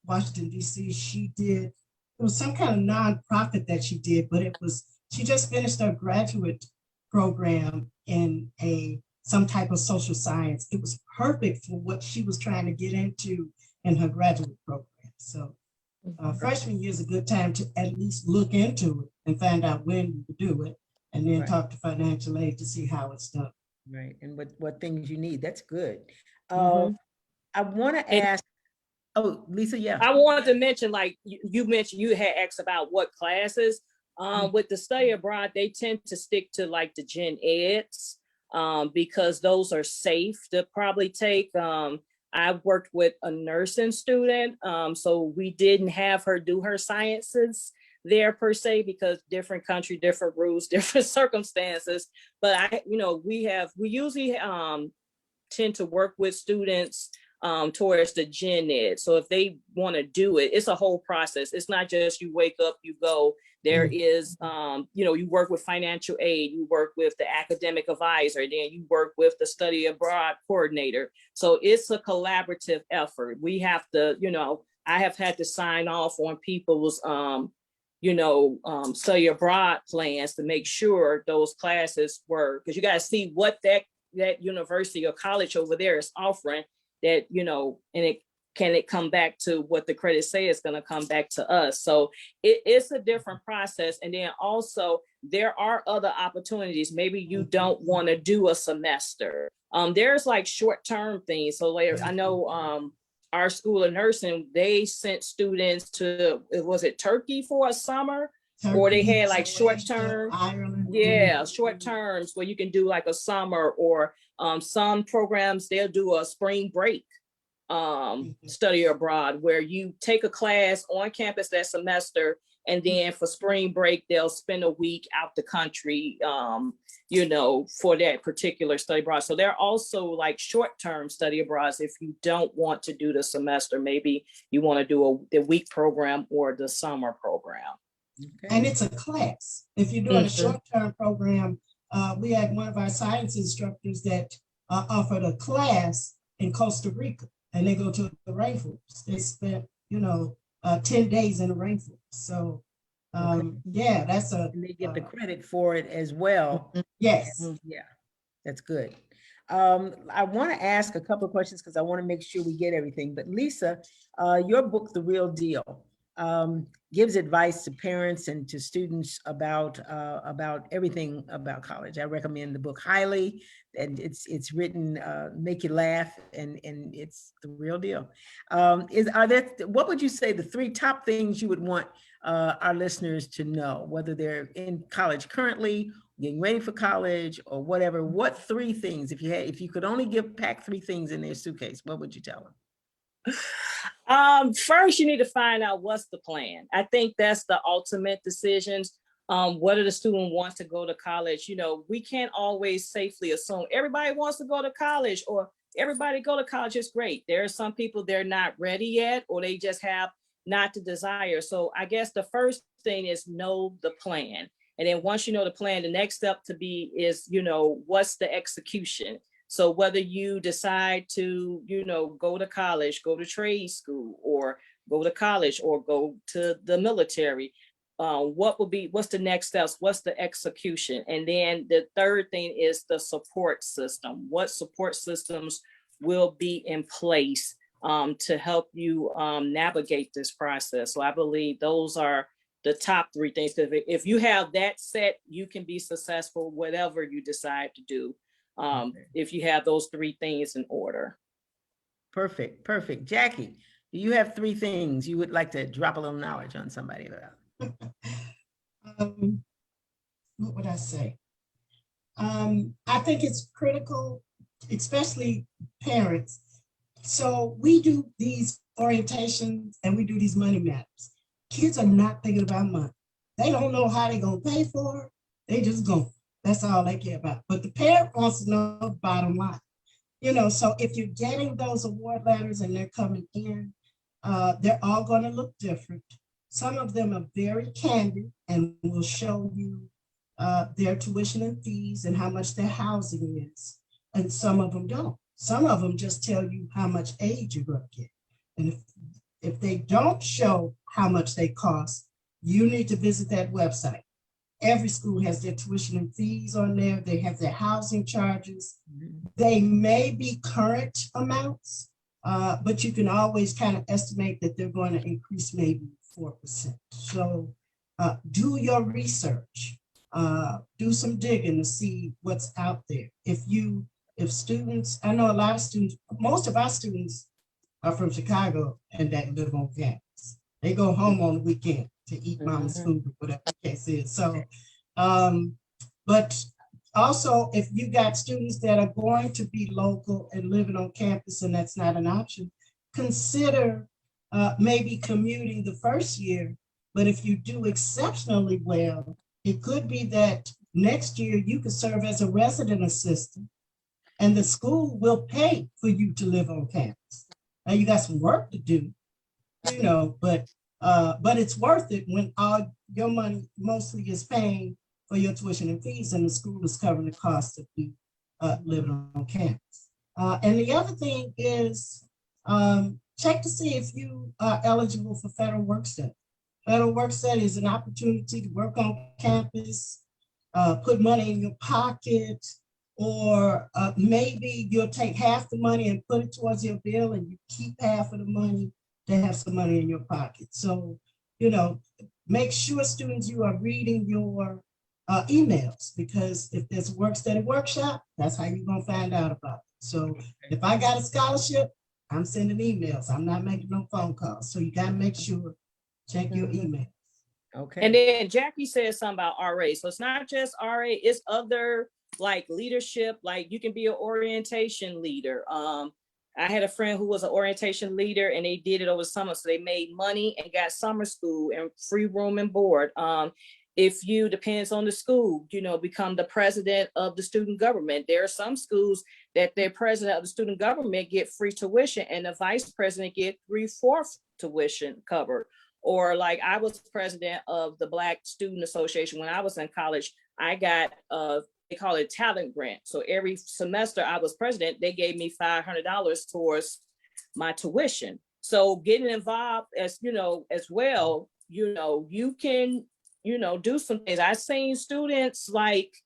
Washington, D.C., it was some kind of nonprofit that she did, but she just finished her graduate program in some type of social science. It was perfect for what she was trying to get into in her graduate program. So freshman year is a good time to at least look into it and find out when you do it, and then talk to financial aid to see how it's done. Right. And what things you need. That's good. I want to ask, Lisa, yeah. I wanted to mention, like you mentioned, you had asked about what classes. With the study abroad, they tend to stick to like the gen eds, because those are safe to probably take. I worked with a nursing student, so we didn't have her do her sciences there per se, because different country, different rules, different circumstances. But we usually tend to work with students towards the gen ed. So if they want to do it, it's a whole process. It's not just you wake up, you go. There is, you work with financial aid, you work with the academic advisor, then you work with the study abroad coordinator. So it's a collaborative effort. We have to, I have had to sign off on people's, study abroad plans to make sure those classes were, because you got to see what that university or college over there is offering, that, and can it come back to what the credit say is going to come back to us. So it's a different process. And then also there are other opportunities. Maybe you don't want to do a semester. There's like short-term things. So later, I know our school of nursing, they sent students to, was it Turkey for a summer? Or they Turkey, had like short Croatia, term. Ireland. Yeah, short terms where you can do like a summer, or some programs, they'll do a spring break study abroad, where you take a class on campus that semester, and then for spring break they'll spend a week out the country, for that particular study abroad. So there are also like short-term study abroads if you don't want to do the semester. Maybe you want to do the week program or the summer program. Okay. And it's a class. If you're doing a short-term program, we had one of our science instructors that offered a class in Costa Rica, and they go to the rainforest. They spent, 10 days in the rainforest. So, yeah, that's a. And they get the credit for it as well. Yes. Yeah, that's good. I want to ask a couple of questions because I want to make sure we get everything. But Lisa, your book, The Real Deal, gives advice to parents and to students about everything about college. I recommend the book highly, and it's written, make you laugh, and it's the real deal. What would you say the three top things you would want our listeners to know, whether they're in college currently, getting ready for college, or whatever? What three things, if you could only pack three things in their suitcase, what would you tell them? First, you need to find out what's the plan. I think that's the ultimate decisions. Whether the student wants to go to college, we can't always safely assume everybody wants to go to college, or everybody go to college is great. There are some people, they're not ready yet, or they just have not the desire. So I guess the first thing is know the plan. And then once you know the plan, the next step is, what's the execution? So whether you decide to, go to college, go to trade school, or go to college, or go to the military, what's the next steps? What's the execution? And then the third thing is the support system. What support systems will be in place to help you navigate this process? So I believe those are the top three things. If you have that set, you can be successful, whatever you decide to do. If you have those three things in order. Perfect. Jackie, do you have three things you would like to drop a little knowledge on somebody about? What would I say? I think it's critical, especially parents. So we do these orientations and we do these money maps. Kids are not thinking about money. They don't know how they're going to pay for it. They just go. That's all they care about. But the parent wants to know the bottom line. So if you're getting those award letters and they're coming in, they're all going to look different. Some of them are very candid and will show you their tuition and fees and how much their housing is. And some of them don't. Some of them just tell you how much aid you're going to get. And if they don't show how much they cost, you need to visit that website. Every school has their tuition and fees on there. They have their housing charges. They may be current amounts, but you can always kind of estimate that they're going to increase maybe 4%. So do your research, do some digging to see what's out there. If students, I know a lot of students, most of our students are from Chicago and that live on campus. They go home on the weekend to eat mama's food or whatever the case is. So, but also if you got students that are going to be local and living on campus and that's not an option, consider maybe commuting the first year. But if you do exceptionally well, it could be that next year you could serve as a resident assistant and the school will pay for you to live on campus. Now you got some work to do, but it's worth it when all your money mostly is paying for your tuition and fees and the school is covering the cost of you living on campus. And the other thing is check to see if you are eligible for federal work study. Federal work study is an opportunity to work on campus, put money in your pocket, or maybe you'll take half the money and put it towards your bill and you keep half of the money to have some money in your pocket. So, make sure students, you are reading your emails, because if there's a work study workshop, that's how you're gonna find out about it. So if I got a scholarship, I'm sending emails. I'm not making no phone calls. So you gotta make sure, check your emails. Okay. And then Jackie said something about RA. So it's not just RA, it's other like leadership, like you can be an orientation leader. I had a friend who was an orientation leader and they did it over summer. So they made money and got summer school and free room and board. If you, depends on the school, you know, become the president of the student government. There are some schools that their president of the student government get free tuition and the vice president get 3/4 tuition covered. Or like I was president of the Black Student Association when I was in college. I got they call it talent grant. So every semester I was president, they gave me $500 towards my tuition. So getting involved as, you know, as well, you know, you can, you know, do some things. I've seen students like,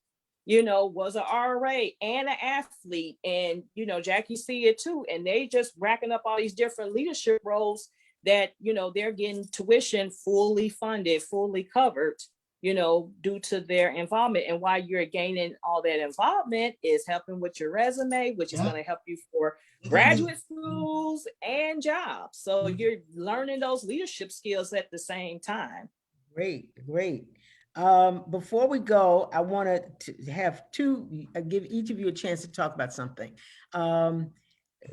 you know, was an RA and an athlete, and, you know, Jackie see it too. And they just racking up all these different leadership roles that, you know, they're getting tuition fully funded, fully covered, you know, due to their involvement. And while you're gaining all that involvement is helping with your resume, which is going to help you for graduate schools and jobs. So you're learning those leadership skills at the same time. Great, great. Before we go, I want to have give each of you a chance to talk about something.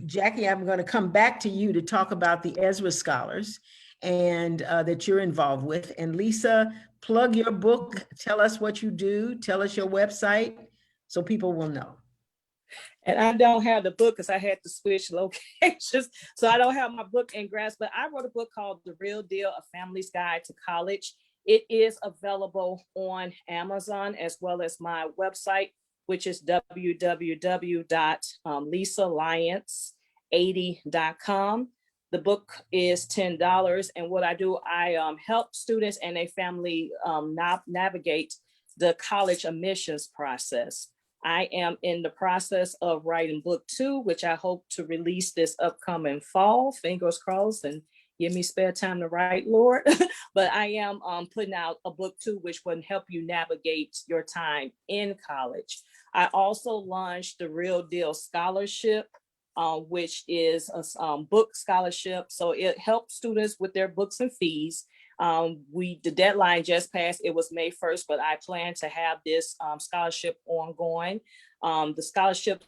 Jackie, I'm going to come back to you to talk about the Ezra Scholars and that you're involved with. And Lisa, plug your book. Tell us what you do. Tell us your website so people will know. And I don't have the book because I had to switch locations. So I don't have my book in grasp, but I wrote a book called The Real Deal, A Family's Guide to College. It is available on Amazon as well as my website, which is www.lisaalliance80.com. The book is $10. And what I do, I help students and their family navigate the college admissions process. I am in the process of writing book 2, which I hope to release this upcoming fall, fingers crossed, and give me spare time to write, Lord. But I am putting out a book 2, which will help you navigate your time in college. I also launched the Real Deal Scholarship, which is a book scholarship. So it helps students with their books and fees. The deadline just passed. It was May 1st, but I plan to have this scholarship ongoing. The scholarship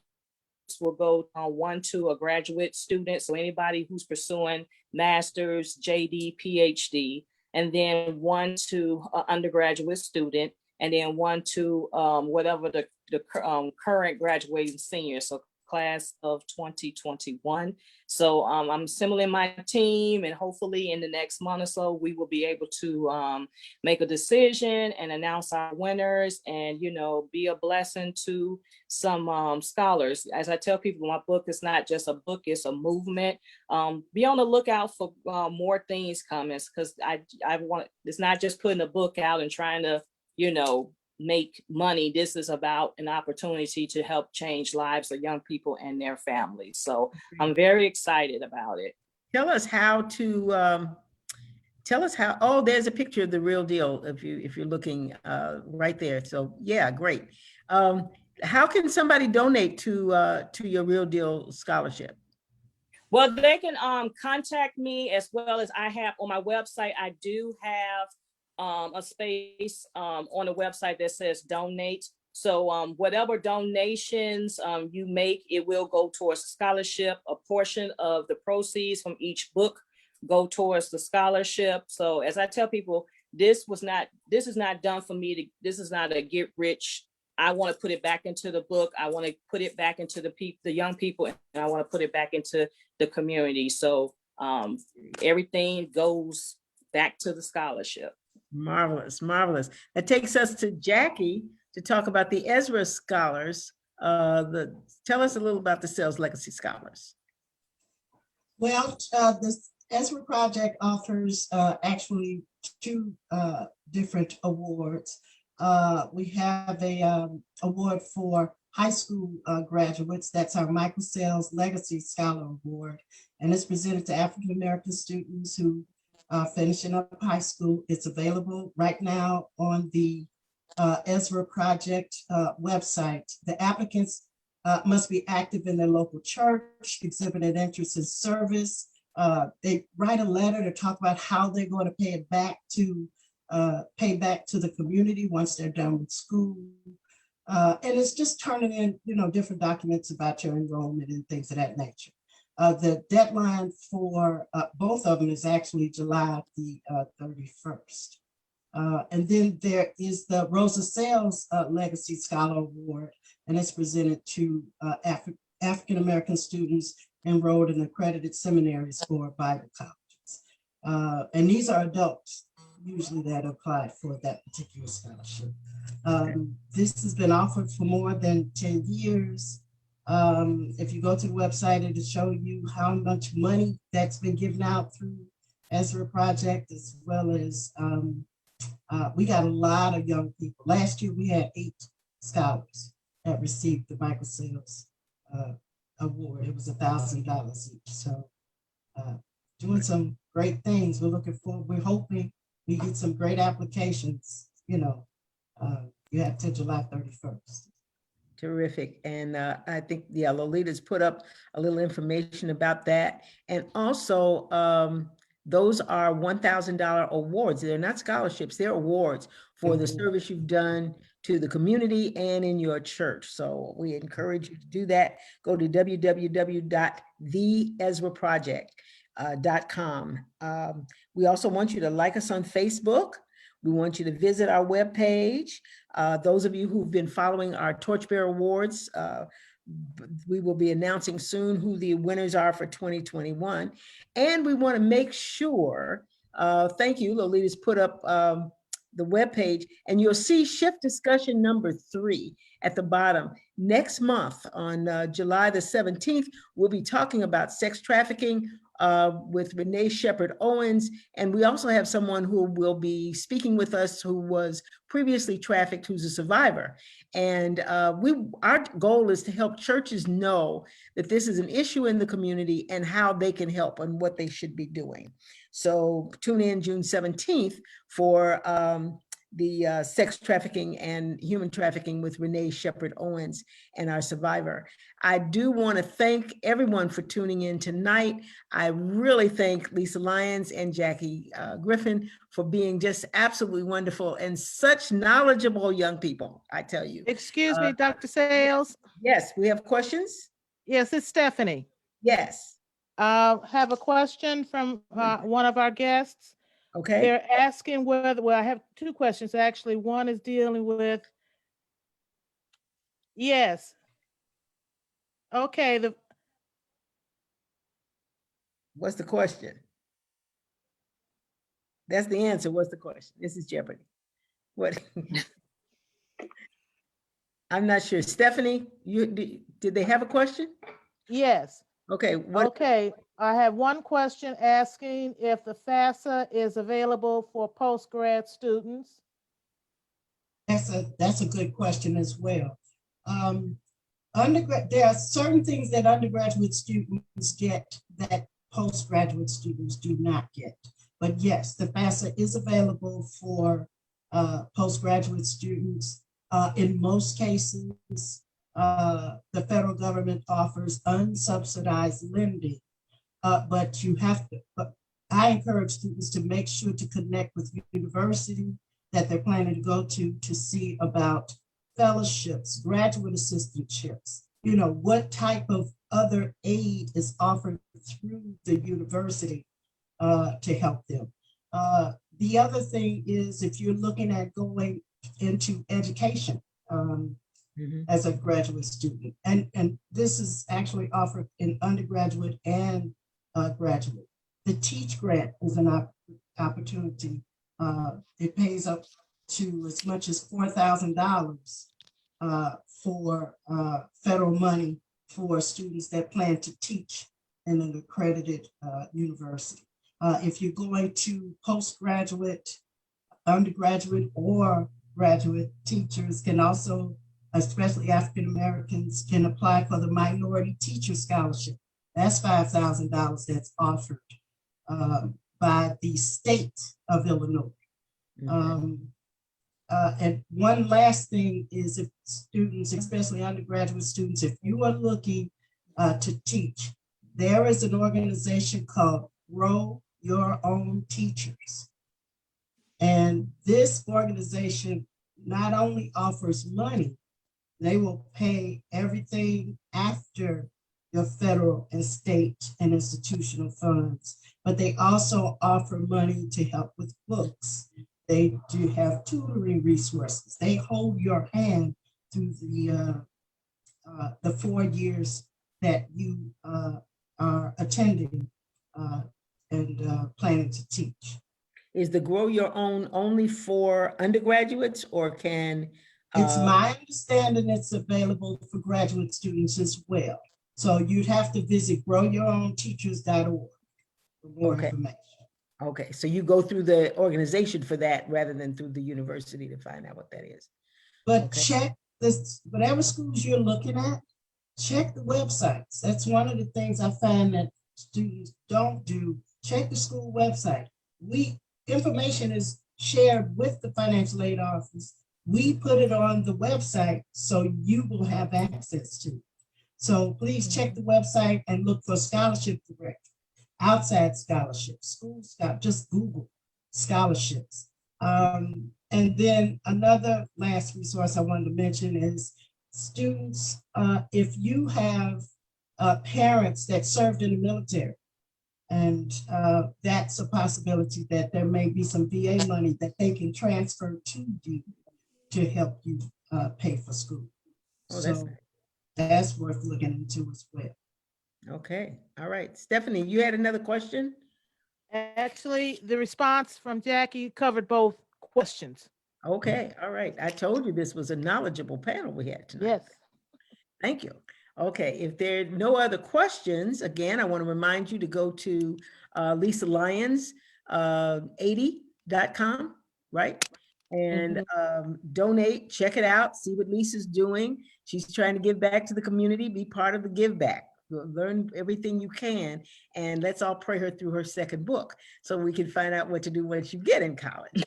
will go one to a graduate student, so anybody who's pursuing master's, JD, PhD, and then one to an undergraduate student, and then one to whatever the current graduating senior, so class of 2021. So I'm assembling my team, and hopefully in the next month or so, we will be able to make a decision and announce our winners and, you know, be a blessing to some scholars. As I tell people, my book is not just a book, it's a movement. Be on the lookout for more things coming, because I want, it's not just putting a book out and trying to, you know, make money. This is about an opportunity to help change lives of young people and their families. So I'm very excited about it. Tell us how to oh, there's a picture of the Real Deal if you're looking right there. So yeah, great. How can somebody donate to your Real Deal scholarship? Well, they can contact me, as well as I have on my website. I do have a space on the website that says donate. So whatever donations you make, it will go towards the scholarship. A portion of the proceeds from each book go towards the scholarship. So as I tell people, this is not done for me. This is not a get rich. I want to put it back into the book. I want to put it back into the young people, and I want to put it back into the community. So everything goes back to the scholarship. Marvelous, marvelous. That takes us to Jackie to talk about the Ezra Scholars. Tell us a little about the Sales Legacy Scholars. Well, the Ezra Project offers actually 2 different awards. We have a award for high school graduates. That's our Michael Sales Legacy Scholar Award, and it's presented to African American students who finishing up high school. It's available right now on the Ezra Project website. The applicants must be active in their local church, exhibit an interest in service. They write a letter to talk about how they're going to pay it back to pay back to the community once they're done with school. And it's just turning in, different documents about your enrollment and things of that nature. The deadline for both of them is actually July the 31st. And then there is the Rosa Sales Legacy Scholar Award, and it's presented to African-American students enrolled in accredited seminaries or Bible colleges. And these are adults usually that apply for that particular scholarship. This has been offered for more than 10 years. If you go to the website, it'll show you how much money that's been given out through Ezra Project, as well as we got a lot of young people. Last year, we had 8 scholars that received the Michael Sales Award. It was $1,000 each. So doing some great things. We're hoping we get some great applications, you have till July 31st. Terrific. And I think, Lolita's put up a little information about that. And also, those are $1,000 awards. They're not scholarships, they're awards for the service you've done to the community and in your church. So we encourage you to do that. Go to www.theezraproject.com. We also want you to like us on Facebook. We want you to visit our webpage. Those of you who've been following our Torchbearer Awards, we will be announcing soon who the winners are for 2021. And we want to make sure, thank you, Lolita's put up the webpage, and you'll see shift discussion number 3 at the bottom. Next month on July the 17th, we'll be talking about sex trafficking with Renee Shepherd Owens. And we also have someone who will be speaking with us who was previously trafficked, who's a survivor. And our goal is to help churches know that this is an issue in the community and how they can help and what they should be doing. So tune in June 17th for the sex trafficking and human trafficking with Renee Shepherd Owens and our survivor. I do want to thank everyone for tuning in tonight. I really thank Lisa Lyons and Jackie Griffin for being just absolutely wonderful and such knowledgeable young people, I tell you. Excuse me, Dr. Sales. Yes, we have questions? Yes, it's Stephanie. Yes. Have a question from one of our guests. Okay. They're asking whether, well, I have 2 questions actually. One is dealing with, yes. Okay. What's the question? That's the answer. What's the question? This is Jeopardy. What? I'm not sure. Stephanie, did they have a question? Yes. Okay. Okay. I have one question asking if the FAFSA is available for post-grad students. That's a good question as well. There are certain things that undergraduate students get that postgraduate students do not get. But yes, the FAFSA is available for postgraduate students. In most cases, the federal government offers unsubsidized lending, but I encourage students to make sure to connect with university that they're planning to go to see about fellowships, graduate assistantships, what type of other aid is offered through the university to help them. The other thing is if you're looking at going into education as a graduate student, and this is actually offered in undergraduate and graduate. The Teach Grant is an opportunity. It pays up to as much as $4,000 for federal money for students that plan to teach in an accredited university. If you're going to postgraduate, undergraduate, or graduate, teachers can also, especially African Americans, can apply for the Minority Teacher Scholarship. That's $5,000 that's offered by the state of Illinois. And one last thing is if students, especially undergraduate students, if you are looking to teach, there is an organization called Grow Your Own Teachers. And this organization not only offers money, they will pay everything after your federal and state and institutional funds, but they also offer money to help with books. They do have tutoring resources. They hold your hand through the 4 years that you are attending and planning to teach. Is the Grow Your Own only for undergraduates, or can? It's my understanding it's available for graduate students as well. So you'd have to visit growyourownteachers.org for more Okay. information. Okay, so you go through the organization for that rather than through the university to find out what that is. But Okay. check this, whatever schools you're looking at, check the websites. That's one of the things I find that students don't do. Check the school website. Information is shared with the financial aid office. We put it on the website so you will have access to it. So please check the website and look for scholarship directory, outside scholarships, school scholarship, just Google scholarships. And then another last resource I wanted to mention is students, if you have parents that served in the military, and that's a possibility that there may be some VA money that they can transfer to you to help you pay for school. Oh, that's So nice. that's worth looking into as well. Okay, all right. Stephanie, you had another question? Actually, the response from Jackie covered both questions. Okay, all right. I told you this was a knowledgeable panel we had tonight. Yes. Thank you. Okay, if there are no other questions, again, I want to remind you to go to Lisa Lyons 80.com, right? And donate, check it out, see what Lisa's doing. She's trying to give back to the community, be part of the give back. Learn everything you can, and let's all pray her through her second book so we can find out what to do once you get in college.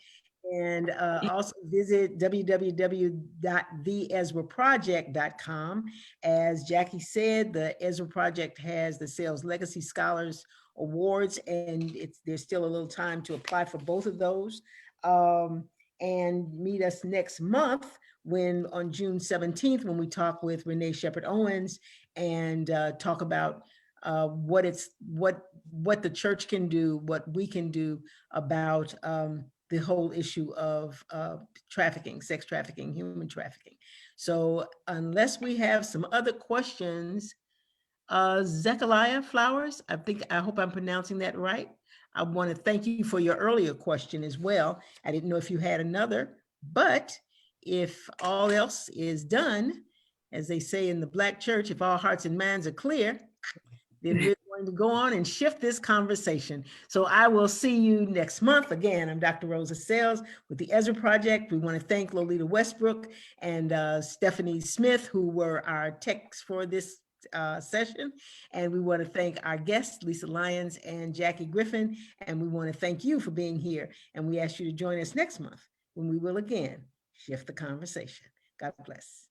And also visit www.theezraproject.com. As Jackie said, the Ezra Project has the Sales Legacy Scholars Awards, and there's still a little time to apply for both of those. And meet us next month on June 17th, when we talk with Renee Shepherd Owens and talk about what the church can do, what we can do about the whole issue of trafficking, sex trafficking, human trafficking. So unless we have some other questions, Zechariah Flowers, I hope I'm pronouncing that right. I want to thank you for your earlier question as well. I didn't know if you had another, but if all else is done, as they say in the Black church, if all hearts and minds are clear, then we're going to go on and shift this conversation. So I will see you next month. Again, I'm Dr. Rosa Sales with the Ezra Project. We want to thank Lolita Westbrook and Stephanie Smith, who were our techs for this session. And we want to thank our guests, Lisa Lyons and Jackie Griffin. And we want to thank you for being here. And we ask you to join us next month when we will again shift the conversation. God bless.